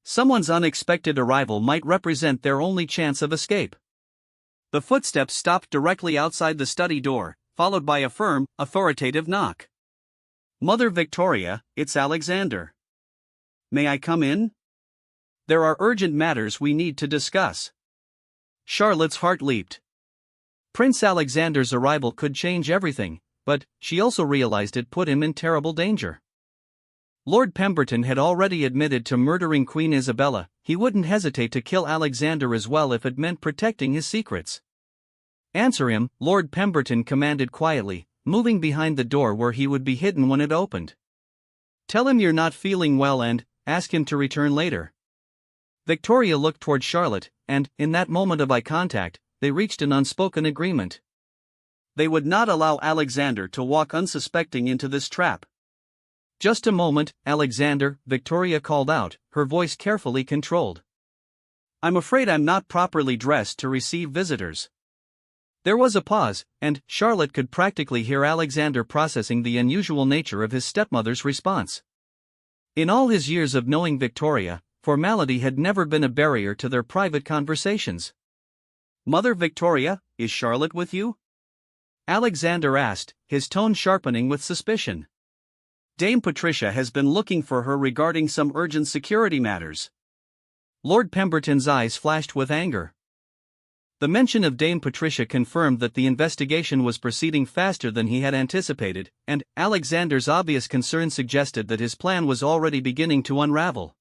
Someone's unexpected arrival might represent their only chance of escape. The footsteps stopped directly outside the study door, followed by a firm, authoritative knock. "Mother Victoria, it's Alexander. May I come in? There are urgent matters we need to discuss." Charlotte's heart leaped. Prince Alexander's arrival could change everything, but she also realized it put him in terrible danger. Lord Pemberton had already admitted to murdering Queen Isabella. He wouldn't hesitate to kill Alexander as well if it meant protecting his secrets. "Answer him," Lord Pemberton commanded quietly, moving behind the door where he would be hidden when it opened. "Tell him you're not feeling well and ask him to return later." Victoria looked toward Charlotte, and, in that moment of eye contact, they reached an unspoken agreement. They would not allow Alexander to walk unsuspecting into this trap. "Just a moment, Alexander," Victoria called out, her voice carefully controlled. "I'm afraid I'm not properly dressed to receive visitors." There was a pause, and Charlotte could practically hear Alexander processing the unusual nature of his stepmother's response. In all his years of knowing Victoria, formality had never been a barrier to their private conversations. "Mother Victoria, is Charlotte with you?" Alexander asked, his tone sharpening with suspicion. "Dame Patricia has been looking for her regarding some urgent security matters." Lord Pemberton's eyes flashed with anger. The mention of Dame Patricia confirmed that the investigation was proceeding faster than he had anticipated, and Alexander's obvious concern suggested that his plan was already beginning to unravel.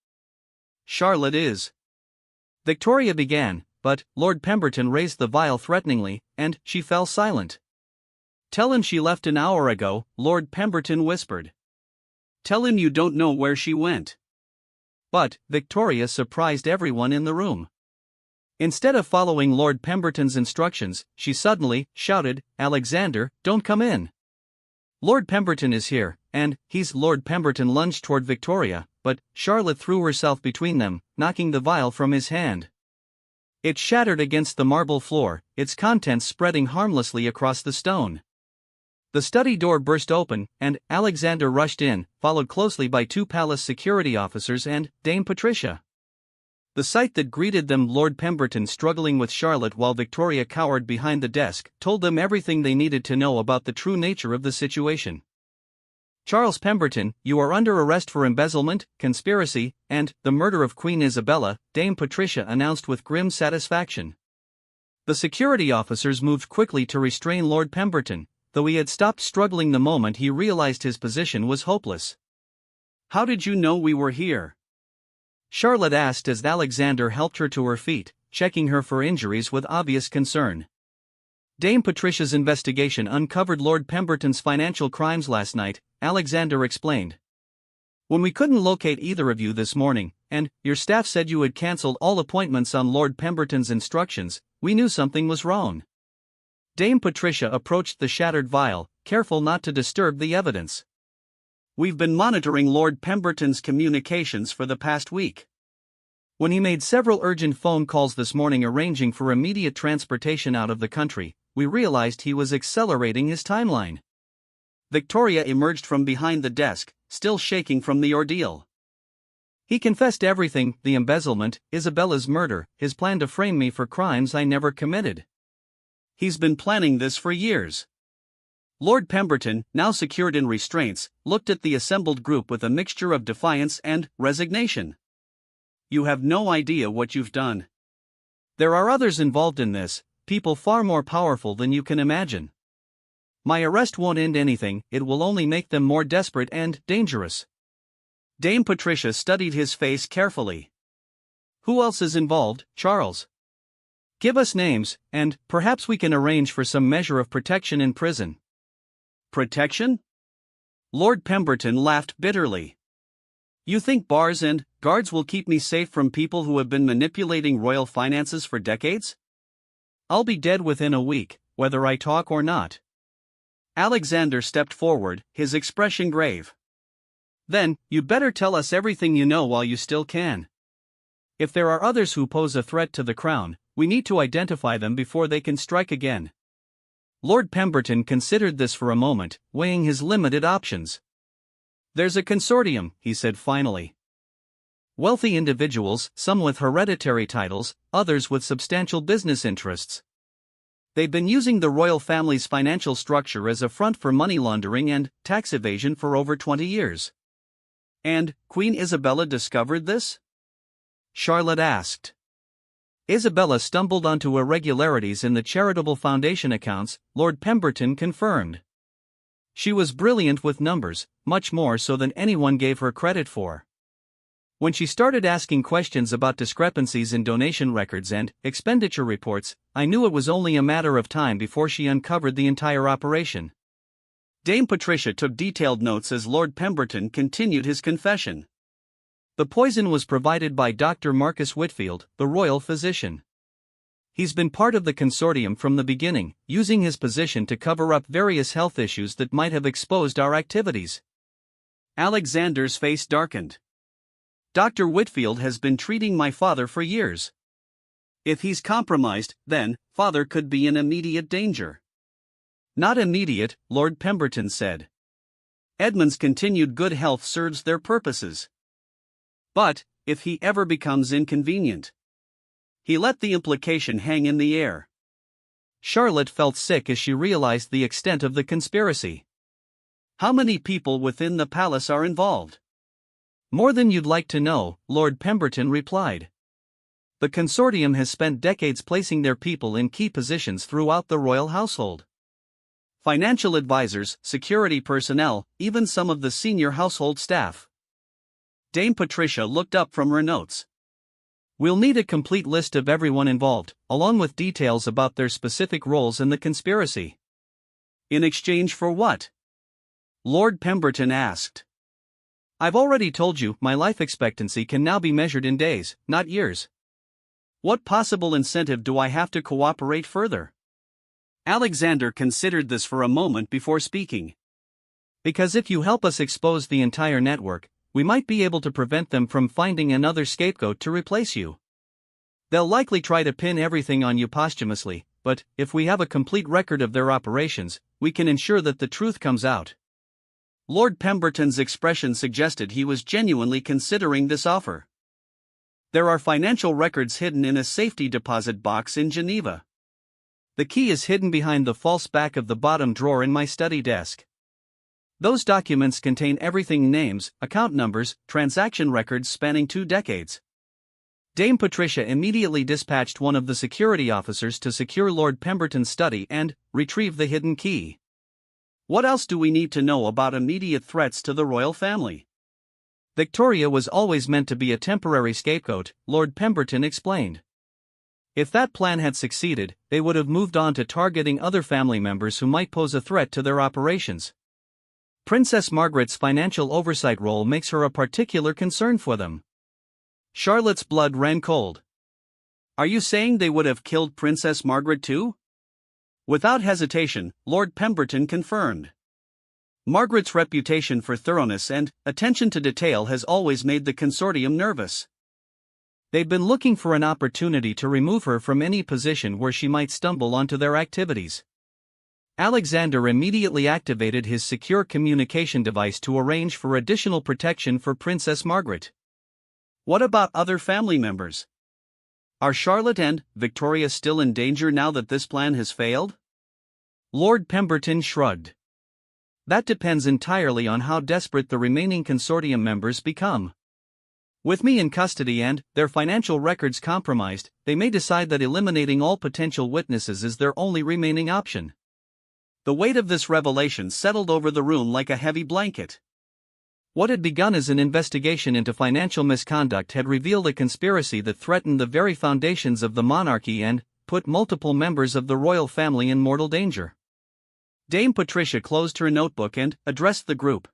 "Charlotte is..." Victoria began, but Lord Pemberton raised the vial threateningly, and she fell silent. "Tell him she left an hour ago," Lord Pemberton whispered. "Tell him you don't know where she went." But Victoria surprised everyone in the room. Instead of following Lord Pemberton's instructions, she suddenly shouted, "Alexander, don't come in. Lord Pemberton is here," and Lord Pemberton lunged toward Victoria, but Charlotte threw herself between them, knocking the vial from his hand. It shattered against the marble floor, its contents spreading harmlessly across the stone. The study door burst open, and Alexander rushed in, followed closely by 2 palace security officers and Dame Patricia. The sight that greeted them, Lord Pemberton struggling with Charlotte while Victoria cowered behind the desk, told them everything they needed to know about the true nature of the situation. "Charles Pemberton, you are under arrest for embezzlement, conspiracy, and the murder of Queen Isabella," Dame Patricia announced with grim satisfaction. The security officers moved quickly to restrain Lord Pemberton, though he had stopped struggling the moment he realized his position was hopeless. "How did you know we were here?" Charlotte asked as Alexander helped her to her feet, checking her for injuries with obvious concern. "Dame Patricia's investigation uncovered Lord Pemberton's financial crimes last night," Alexander explained. "When we couldn't locate either of you this morning, and your staff said you had cancelled all appointments on Lord Pemberton's instructions, we knew something was wrong." Dame Patricia approached the shattered vial, careful not to disturb the evidence. "We've been monitoring Lord Pemberton's communications for the past week. When he made several urgent phone calls this morning arranging for immediate transportation out of the country, we realized he was accelerating his timeline." Victoria emerged from behind the desk, still shaking from the ordeal. "He confessed everything: the embezzlement, Isabella's murder, his plan to frame me for crimes I never committed. He's been planning this for years." Lord Pemberton, now secured in restraints, looked at the assembled group with a mixture of defiance and resignation. "You have no idea what you've done. There are others involved in this, people far more powerful than you can imagine. My arrest won't end anything, it will only make them more desperate and dangerous." Dame Patricia studied his face carefully. "Who else is involved, Charles? Give us names, and perhaps we can arrange for some measure of protection in prison." "Protection?" Lord Pemberton laughed bitterly. "You think bars and guards will keep me safe from people who have been manipulating royal finances for decades? I'll be dead within a week, whether I talk or not." Alexander stepped forward, his expression grave. "Then, you'd better tell us everything you know while you still can. If there are others who pose a threat to the crown, we need to identify them before they can strike again." Lord Pemberton considered this for a moment, weighing his limited options. "There's a consortium," he said finally. "Wealthy individuals, some with hereditary titles, others with substantial business interests. They've been using the royal family's financial structure as a front for money laundering and tax evasion for over 20 years. And Queen Isabella discovered this?" Charlotte asked. Isabella stumbled onto irregularities in the charitable foundation accounts, Lord Pemberton confirmed. She was brilliant with numbers, much more so than anyone gave her credit for. When she started asking questions about discrepancies in donation records and expenditure reports, I knew it was only a matter of time before she uncovered the entire operation. Dame Patricia took detailed notes as Lord Pemberton continued his confession. The poison was provided by Dr. Marcus Whitfield, the royal physician. He's been part of the consortium from the beginning, using his position to cover up various health issues that might have exposed our activities. Alexander's face darkened. Dr. Whitfield has been treating my father for years. If he's compromised, then father could be in immediate danger. Not immediate, Lord Pemberton said. Edmund's continued good health serves their purposes. But, if he ever becomes inconvenient. He let the implication hang in the air. Charlotte felt sick as she realized the extent of the conspiracy. How many people within the palace are involved? More than you'd like to know, Lord Pemberton replied. The consortium has spent decades placing their people in key positions throughout the royal household. Financial advisors, security personnel, even some of the senior household staff. Dame Patricia looked up from her notes. We'll need a complete list of everyone involved, along with details about their specific roles in the conspiracy. In exchange for what? Lord Pemberton asked. I've already told you my life expectancy can now be measured in days, not years. What possible incentive do I have to cooperate further? Alexander considered this for a moment before speaking. Because if you help us expose the entire network, we might be able to prevent them from finding another scapegoat to replace you. They'll likely try to pin everything on you posthumously, but if we have a complete record of their operations, we can ensure that the truth comes out. Lord Pemberton's expression suggested he was genuinely considering this offer. There are financial records hidden in a safety deposit box in Geneva. The key is hidden behind the false back of the bottom drawer in my study desk. Those documents contain everything: names, account numbers, transaction records spanning 2 decades. Dame Patricia immediately dispatched one of the security officers to secure Lord Pemberton's study and retrieve the hidden key. What else do we need to know about immediate threats to the royal family? Victoria was always meant to be a temporary scapegoat, Lord Pemberton explained. If that plan had succeeded, they would have moved on to targeting other family members who might pose a threat to their operations. Princess Margaret's financial oversight role makes her a particular concern for them. Charlotte's blood ran cold. Are you saying they would have killed Princess Margaret too? Without hesitation, Lord Pemberton confirmed. Margaret's reputation for thoroughness and attention to detail has always made the consortium nervous. They've been looking for an opportunity to remove her from any position where she might stumble onto their activities. Alexander immediately activated his secure communication device to arrange for additional protection for Princess Margaret. What about other family members? Are Charlotte and Victoria still in danger now that this plan has failed? Lord Pemberton shrugged. That depends entirely on how desperate the remaining consortium members become. With me in custody and their financial records compromised, they may decide that eliminating all potential witnesses is their only remaining option. The weight of this revelation settled over the room like a heavy blanket. What had begun as an investigation into financial misconduct had revealed a conspiracy that threatened the very foundations of the monarchy and put multiple members of the royal family in mortal danger. Dame Patricia closed her notebook and addressed the group.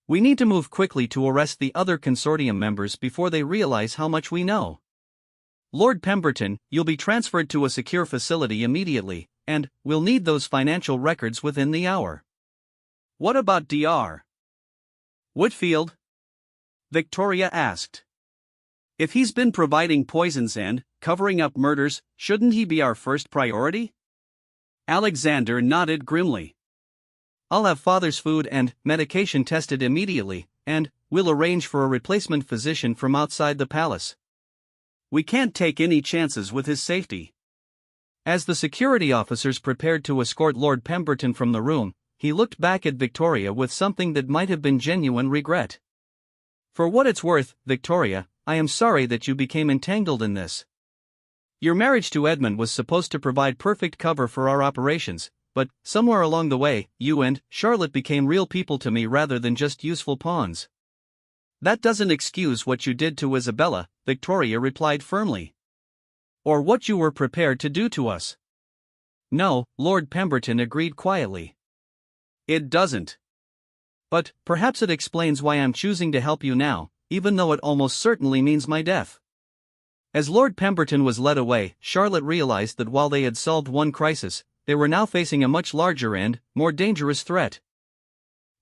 We need to move quickly to arrest the other consortium members before they realize how much we know. Lord Pemberton, you'll be transferred to a secure facility immediately, and we'll need those financial records within the hour. What about Dr. Whitfield? Victoria asked. If he's been providing poisons and covering up murders, shouldn't he be our first priority? Alexander nodded grimly. I'll have father's food and medication tested immediately, and we'll arrange for a replacement physician from outside the palace. We can't take any chances with his safety. As the security officers prepared to escort Lord Pemberton from the room, he looked back at Victoria with something that might have been genuine regret. For what it's worth, Victoria, I am sorry that you became entangled in this. Your marriage to Edmund was supposed to provide perfect cover for our operations, but somewhere along the way, you and Charlotte became real people to me rather than just useful pawns." "That doesn't excuse what you did to Isabella," Victoria replied firmly. "Or what you were prepared to do to us." "No," Lord Pemberton agreed quietly. "It doesn't. But perhaps it explains why I'm choosing to help you now, even though it almost certainly means my death." As Lord Pemberton was led away, Charlotte realized that while they had solved one crisis, they were now facing a much larger and more dangerous threat.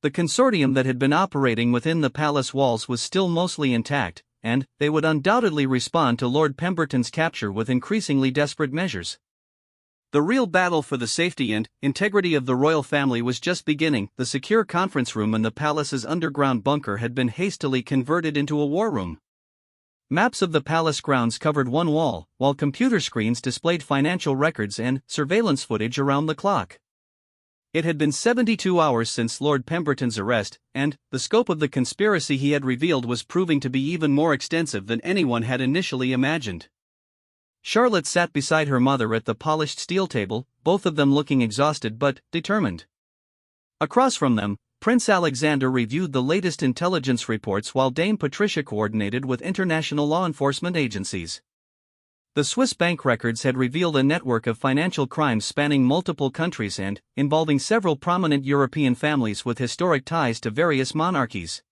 The consortium that had been operating within the palace walls was still mostly intact, and they would undoubtedly respond to Lord Pemberton's capture with increasingly desperate measures. The real battle for the safety and integrity of the royal family was just beginning. The secure conference room in the palace's underground bunker had been hastily converted into a war room. Maps of the palace grounds covered one wall, while computer screens displayed financial records and surveillance footage around the clock. It had been 72 hours since Lord Pemberton's arrest, and the scope of the conspiracy he had revealed was proving to be even more extensive than anyone had initially imagined. Charlotte sat beside her mother at the polished steel table, both of them looking exhausted but determined. Across from them, Prince Alexander reviewed the latest intelligence reports while Dame Patricia coordinated with international law enforcement agencies. The Swiss bank records had revealed a network of financial crimes spanning multiple countries and involving several prominent European families with historic ties to various monarchies.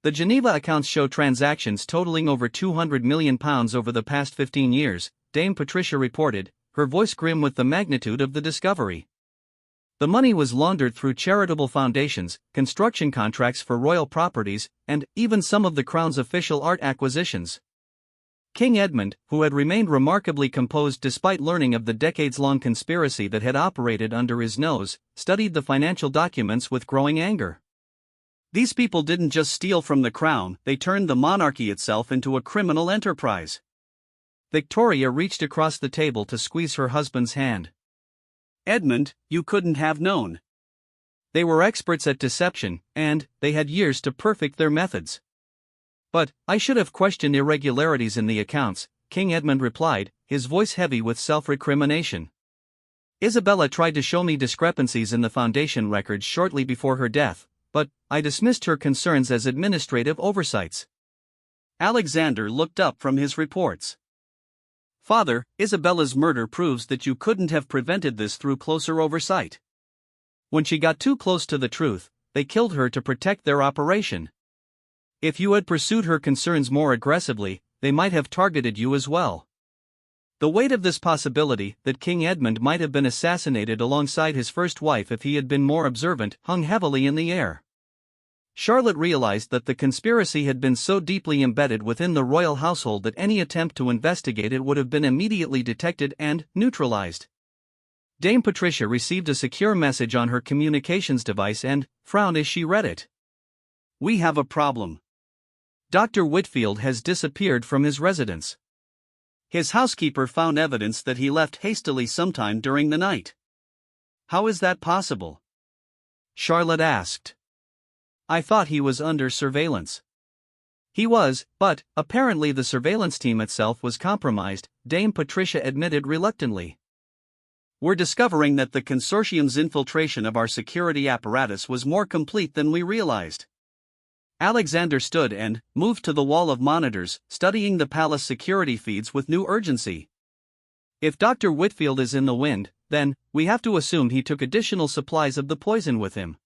The Geneva accounts show transactions totaling over £200 million over the past 15 years, Dame Patricia reported, her voice grim with the magnitude of the discovery. The money was laundered through charitable foundations, construction contracts for royal properties, and even some of the crown's official art acquisitions. King Edmund, who had remained remarkably composed despite learning of the decades-long conspiracy that had operated under his nose, studied the financial documents with growing anger. These people didn't just steal from the crown, they turned the monarchy itself into a criminal enterprise. Victoria reached across the table to squeeze her husband's hand. "Edmund, you couldn't have known. They were experts at deception, and they had years to perfect their methods." "But I should have questioned irregularities in the accounts," King Edmund replied, his voice heavy with self-recrimination. "Isabella tried to show me discrepancies in the foundation records shortly before her death, but I dismissed her concerns as administrative oversights." Alexander looked up from his reports. "Father, Isabella's murder proves that you couldn't have prevented this through closer oversight. When she got too close to the truth, they killed her to protect their operation. If you had pursued her concerns more aggressively, they might have targeted you as well." The weight of this possibility, that King Edmund might have been assassinated alongside his first wife if he had been more observant, hung heavily in the air. Charlotte realized that the conspiracy had been so deeply embedded within the royal household that any attempt to investigate it would have been immediately detected and neutralized. Dame Patricia received a secure message on her communications device and frowned as she read it. "We have a problem. Dr. Whitfield has disappeared from his residence. His housekeeper found evidence that he left hastily sometime during the night. How is that possible?" Charlotte asked. "I thought he was under surveillance." "He was, but apparently the surveillance team itself was compromised," Dame Patricia admitted reluctantly. "We're discovering that the consortium's infiltration of our security apparatus was more complete than we realized." Alexander stood and moved to the wall of monitors, studying the palace security feeds with new urgency. "If Dr. Whitfield is in the wind, then we have to assume he took additional supplies of the poison with him.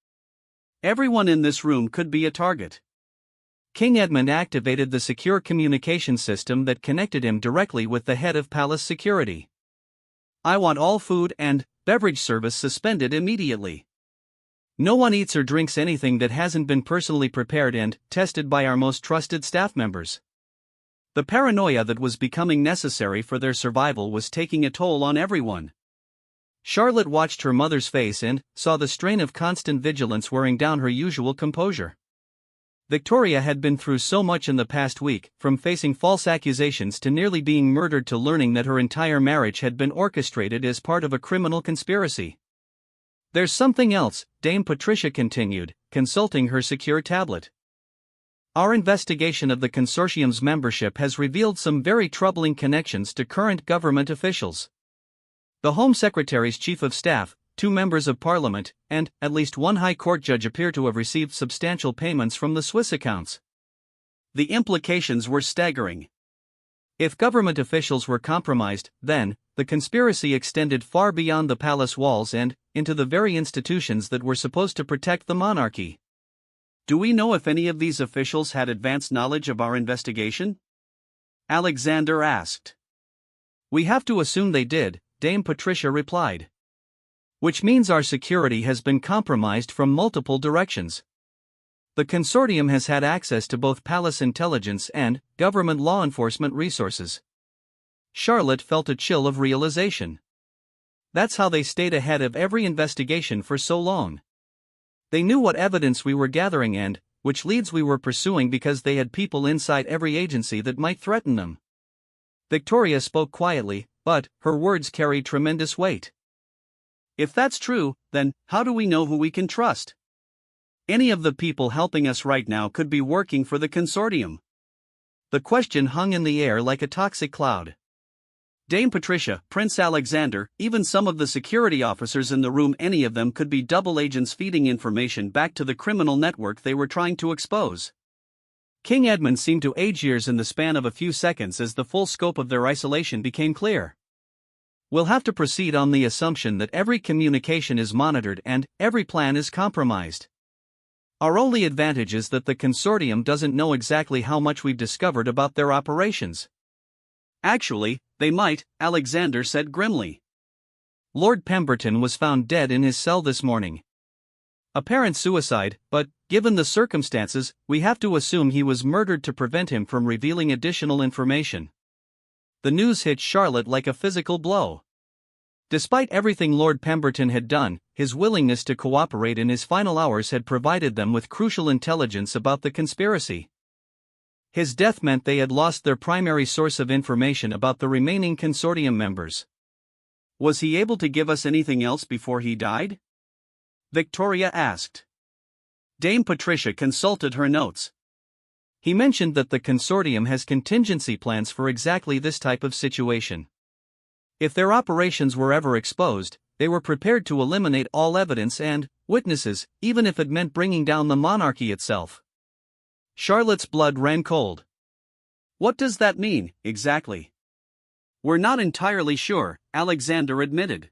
Everyone in this room could be a target." King Edmund activated the secure communication system that connected him directly with the head of palace security. "I want all food and beverage service suspended immediately. No one eats or drinks anything that hasn't been personally prepared and tested by our most trusted staff members." The paranoia that was becoming necessary for their survival was taking a toll on everyone. Charlotte watched her mother's face and saw the strain of constant vigilance wearing down her usual composure. Victoria had been through so much in the past week, from facing false accusations to nearly being murdered to learning that her entire marriage had been orchestrated as part of a criminal conspiracy. "There's something else," Dame Patricia continued, consulting her secure tablet. Our investigation of the consortium's membership has revealed some very troubling connections to current government officials. The Home Secretary's Chief of Staff, 2 members of Parliament, and at least 1 High Court judge appear to have received substantial payments from the Swiss accounts. The implications were staggering. If government officials were compromised, then, the conspiracy extended far beyond the palace walls and into the very institutions that were supposed to protect the monarchy. Do we know if any of these officials had advanced knowledge of our investigation? Alexander asked. We have to assume they did, Dame Patricia replied. Which means our security has been compromised from multiple directions. The consortium has had access to both palace intelligence and government law enforcement resources. Charlotte felt a chill of realization. That's how they stayed ahead of every investigation for so long. They knew what evidence we were gathering and which leads we were pursuing because they had people inside every agency that might threaten them. Victoria spoke quietly, but her words carried tremendous weight. If that's true, then how do we know who we can trust? Any of the people helping us right now could be working for the consortium. The question hung in the air like a toxic cloud. Dame Patricia, Prince Alexander, even some of the security officers in the room, any of them could be double agents feeding information back to the criminal network they were trying to expose. King Edmund seemed to age years in the span of a few seconds as the full scope of their isolation became clear. We'll have to proceed on the assumption that every communication is monitored and every plan is compromised. Our only advantage is that the consortium doesn't know exactly how much we've discovered about their operations. Actually, they might, Alexander said grimly. Lord Pemberton was found dead in his cell this morning. Apparent suicide, but, given the circumstances, we have to assume he was murdered to prevent him from revealing additional information. The news hit Charlotte like a physical blow. Despite everything Lord Pemberton had done, his willingness to cooperate in his final hours had provided them with crucial intelligence about the conspiracy. His death meant they had lost their primary source of information about the remaining consortium members. Was he able to give us anything else before he died? Victoria asked. Dame Patricia consulted her notes. He mentioned that the consortium has contingency plans for exactly this type of situation. If their operations were ever exposed, they were prepared to eliminate all evidence and witnesses, even if it meant bringing down the monarchy itself. Charlotte's blood ran cold. What does that mean, exactly? We're not entirely sure, Alexander admitted.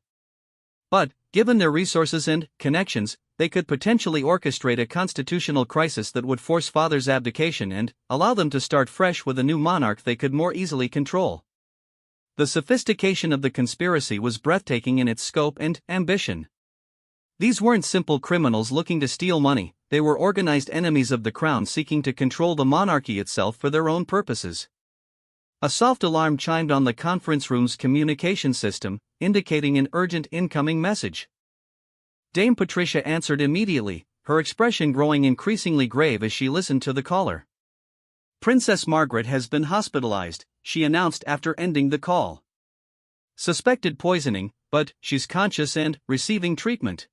But, given their resources and connections, they could potentially orchestrate a constitutional crisis that would force father's abdication and allow them to start fresh with a new monarch they could more easily control. The sophistication of the conspiracy was breathtaking in its scope and ambition. These weren't simple criminals looking to steal money, they were organized enemies of the crown seeking to control the monarchy itself for their own purposes. A soft alarm chimed on the conference room's communication system, indicating an urgent incoming message. Dame Patricia answered immediately, her expression growing increasingly grave as she listened to the caller. Princess Margaret has been hospitalized, she announced after ending the call. Suspected poisoning, but she's conscious and receiving treatment.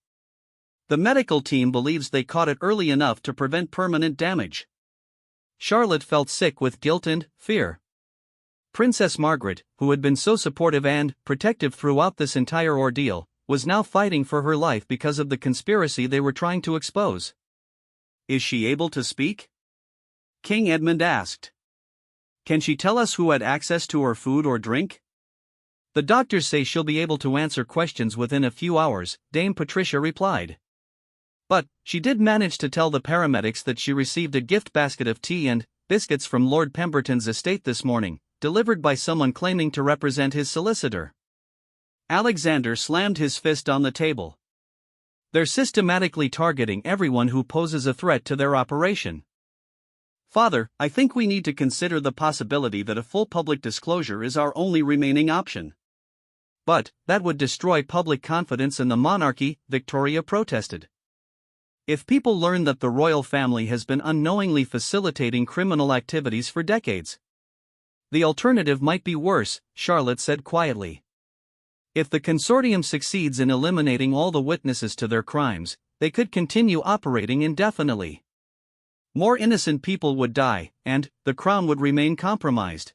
The medical team believes they caught it early enough to prevent permanent damage. Charlotte felt sick with guilt and fear. Princess Margaret, who had been so supportive and protective throughout this entire ordeal, was now fighting for her life because of the conspiracy they were trying to expose. Is she able to speak? King Edmund asked. Can she tell us who had access to her food or drink? The doctors say she'll be able to answer questions within a few hours, Dame Patricia replied. But, she did manage to tell the paramedics that she received a gift basket of tea and biscuits from Lord Pemberton's estate this morning, delivered by someone claiming to represent his solicitor. Alexander slammed his fist on the table. They're systematically targeting everyone who poses a threat to their operation. Father, I think we need to consider the possibility that a full public disclosure is our only remaining option. But, that would destroy public confidence in the monarchy, Victoria protested. If people learn that the royal family has been unknowingly facilitating criminal activities for decades, the alternative might be worse, Charlotte said quietly. If the consortium succeeds in eliminating all the witnesses to their crimes, they could continue operating indefinitely. More innocent people would die, and the crown would remain compromised.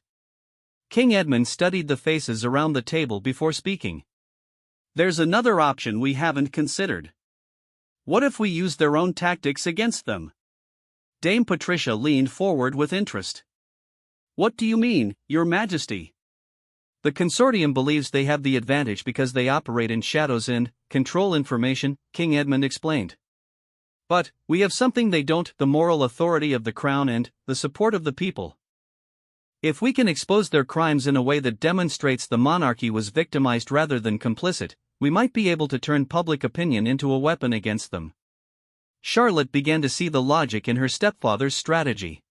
King Edmund studied the faces around the table before speaking. There's another option we haven't considered. What if we use their own tactics against them? Dame Patricia leaned forward with interest. What do you mean, Your Majesty? The consortium believes they have the advantage because they operate in shadows and control information, King Edmund explained. But we have something they don't: the moral authority of the crown and the support of the people. If we can expose their crimes in a way that demonstrates the monarchy was victimized rather than complicit, we might be able to turn public opinion into a weapon against them. Charlotte began to see the logic in her stepfather's strategy.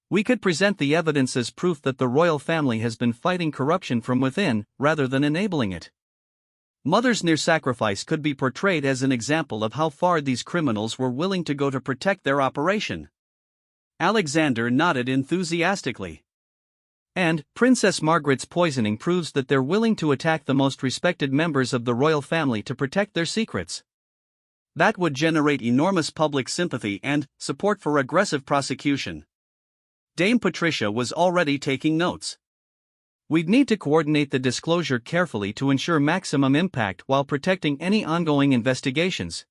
We could present the evidence as proof that the royal family has been fighting corruption from within, rather than enabling it. Mother's near sacrifice could be portrayed as an example of how far these criminals were willing to go to protect their operation. Alexander nodded enthusiastically. And Princess Margaret's poisoning proves that they're willing to attack the most respected members of the royal family to protect their secrets. That would generate enormous public sympathy and support for aggressive prosecution. Dame Patricia was already taking notes. We'd need to coordinate the disclosure carefully to ensure maximum impact while protecting any ongoing investigations.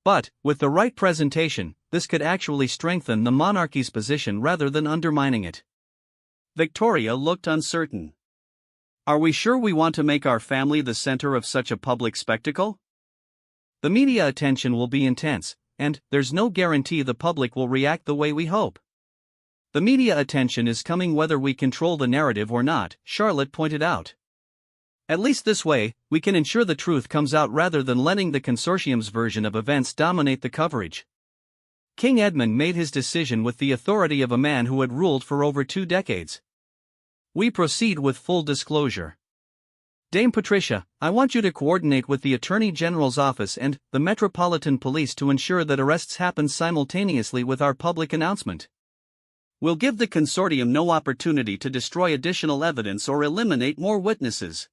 But, with the right presentation, this could actually strengthen the monarchy's position rather than undermining it. Victoria looked uncertain. Are we sure we want to make our family the center of such a public spectacle? The media attention will be intense, and there's no guarantee the public will react the way we hope. The media attention is coming whether we control the narrative or not, Charlotte pointed out. At least this way, we can ensure the truth comes out rather than letting the consortium's version of events dominate the coverage. King Edmund made his decision with the authority of a man who had ruled for over 2 decades. We proceed with full disclosure. Dame Patricia, I want you to coordinate with the Attorney General's office and the Metropolitan Police to ensure that arrests happen simultaneously with our public announcement. We'll give the consortium no opportunity to destroy additional evidence or eliminate more witnesses.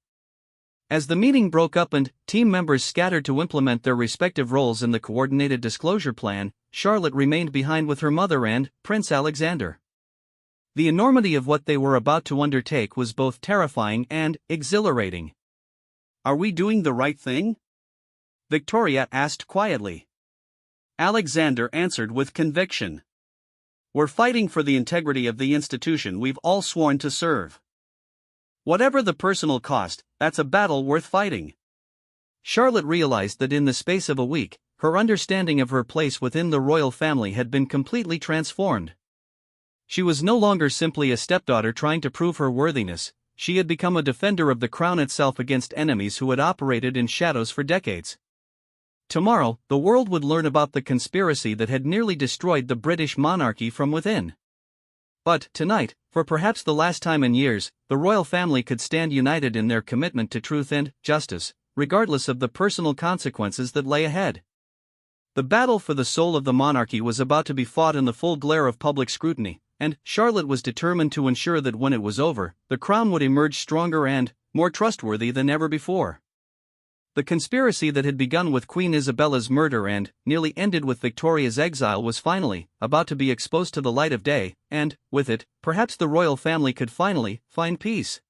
As the meeting broke up and team members scattered to implement their respective roles in the coordinated disclosure plan, Charlotte remained behind with her mother and Prince Alexander. The enormity of what they were about to undertake was both terrifying and exhilarating. Are we doing the right thing? Victoria asked quietly. Alexander answered with conviction. We're fighting for the integrity of the institution we've all sworn to serve. Whatever the personal cost, that's a battle worth fighting. Charlotte realized that in the space of a week, her understanding of her place within the royal family had been completely transformed. She was no longer simply a stepdaughter trying to prove her worthiness, she had become a defender of the crown itself against enemies who had operated in shadows for decades. Tomorrow, the world would learn about the conspiracy that had nearly destroyed the British monarchy from within. But tonight, for perhaps the last time in years, the royal family could stand united in their commitment to truth and justice, regardless of the personal consequences that lay ahead. The battle for the soul of the monarchy was about to be fought in the full glare of public scrutiny, and Charlotte was determined to ensure that when it was over, the crown would emerge stronger and more trustworthy than ever before. The conspiracy that had begun with Queen Isabella's murder and nearly ended with Victoria's exile was finally about to be exposed to the light of day, and, with it, perhaps the royal family could finally find peace.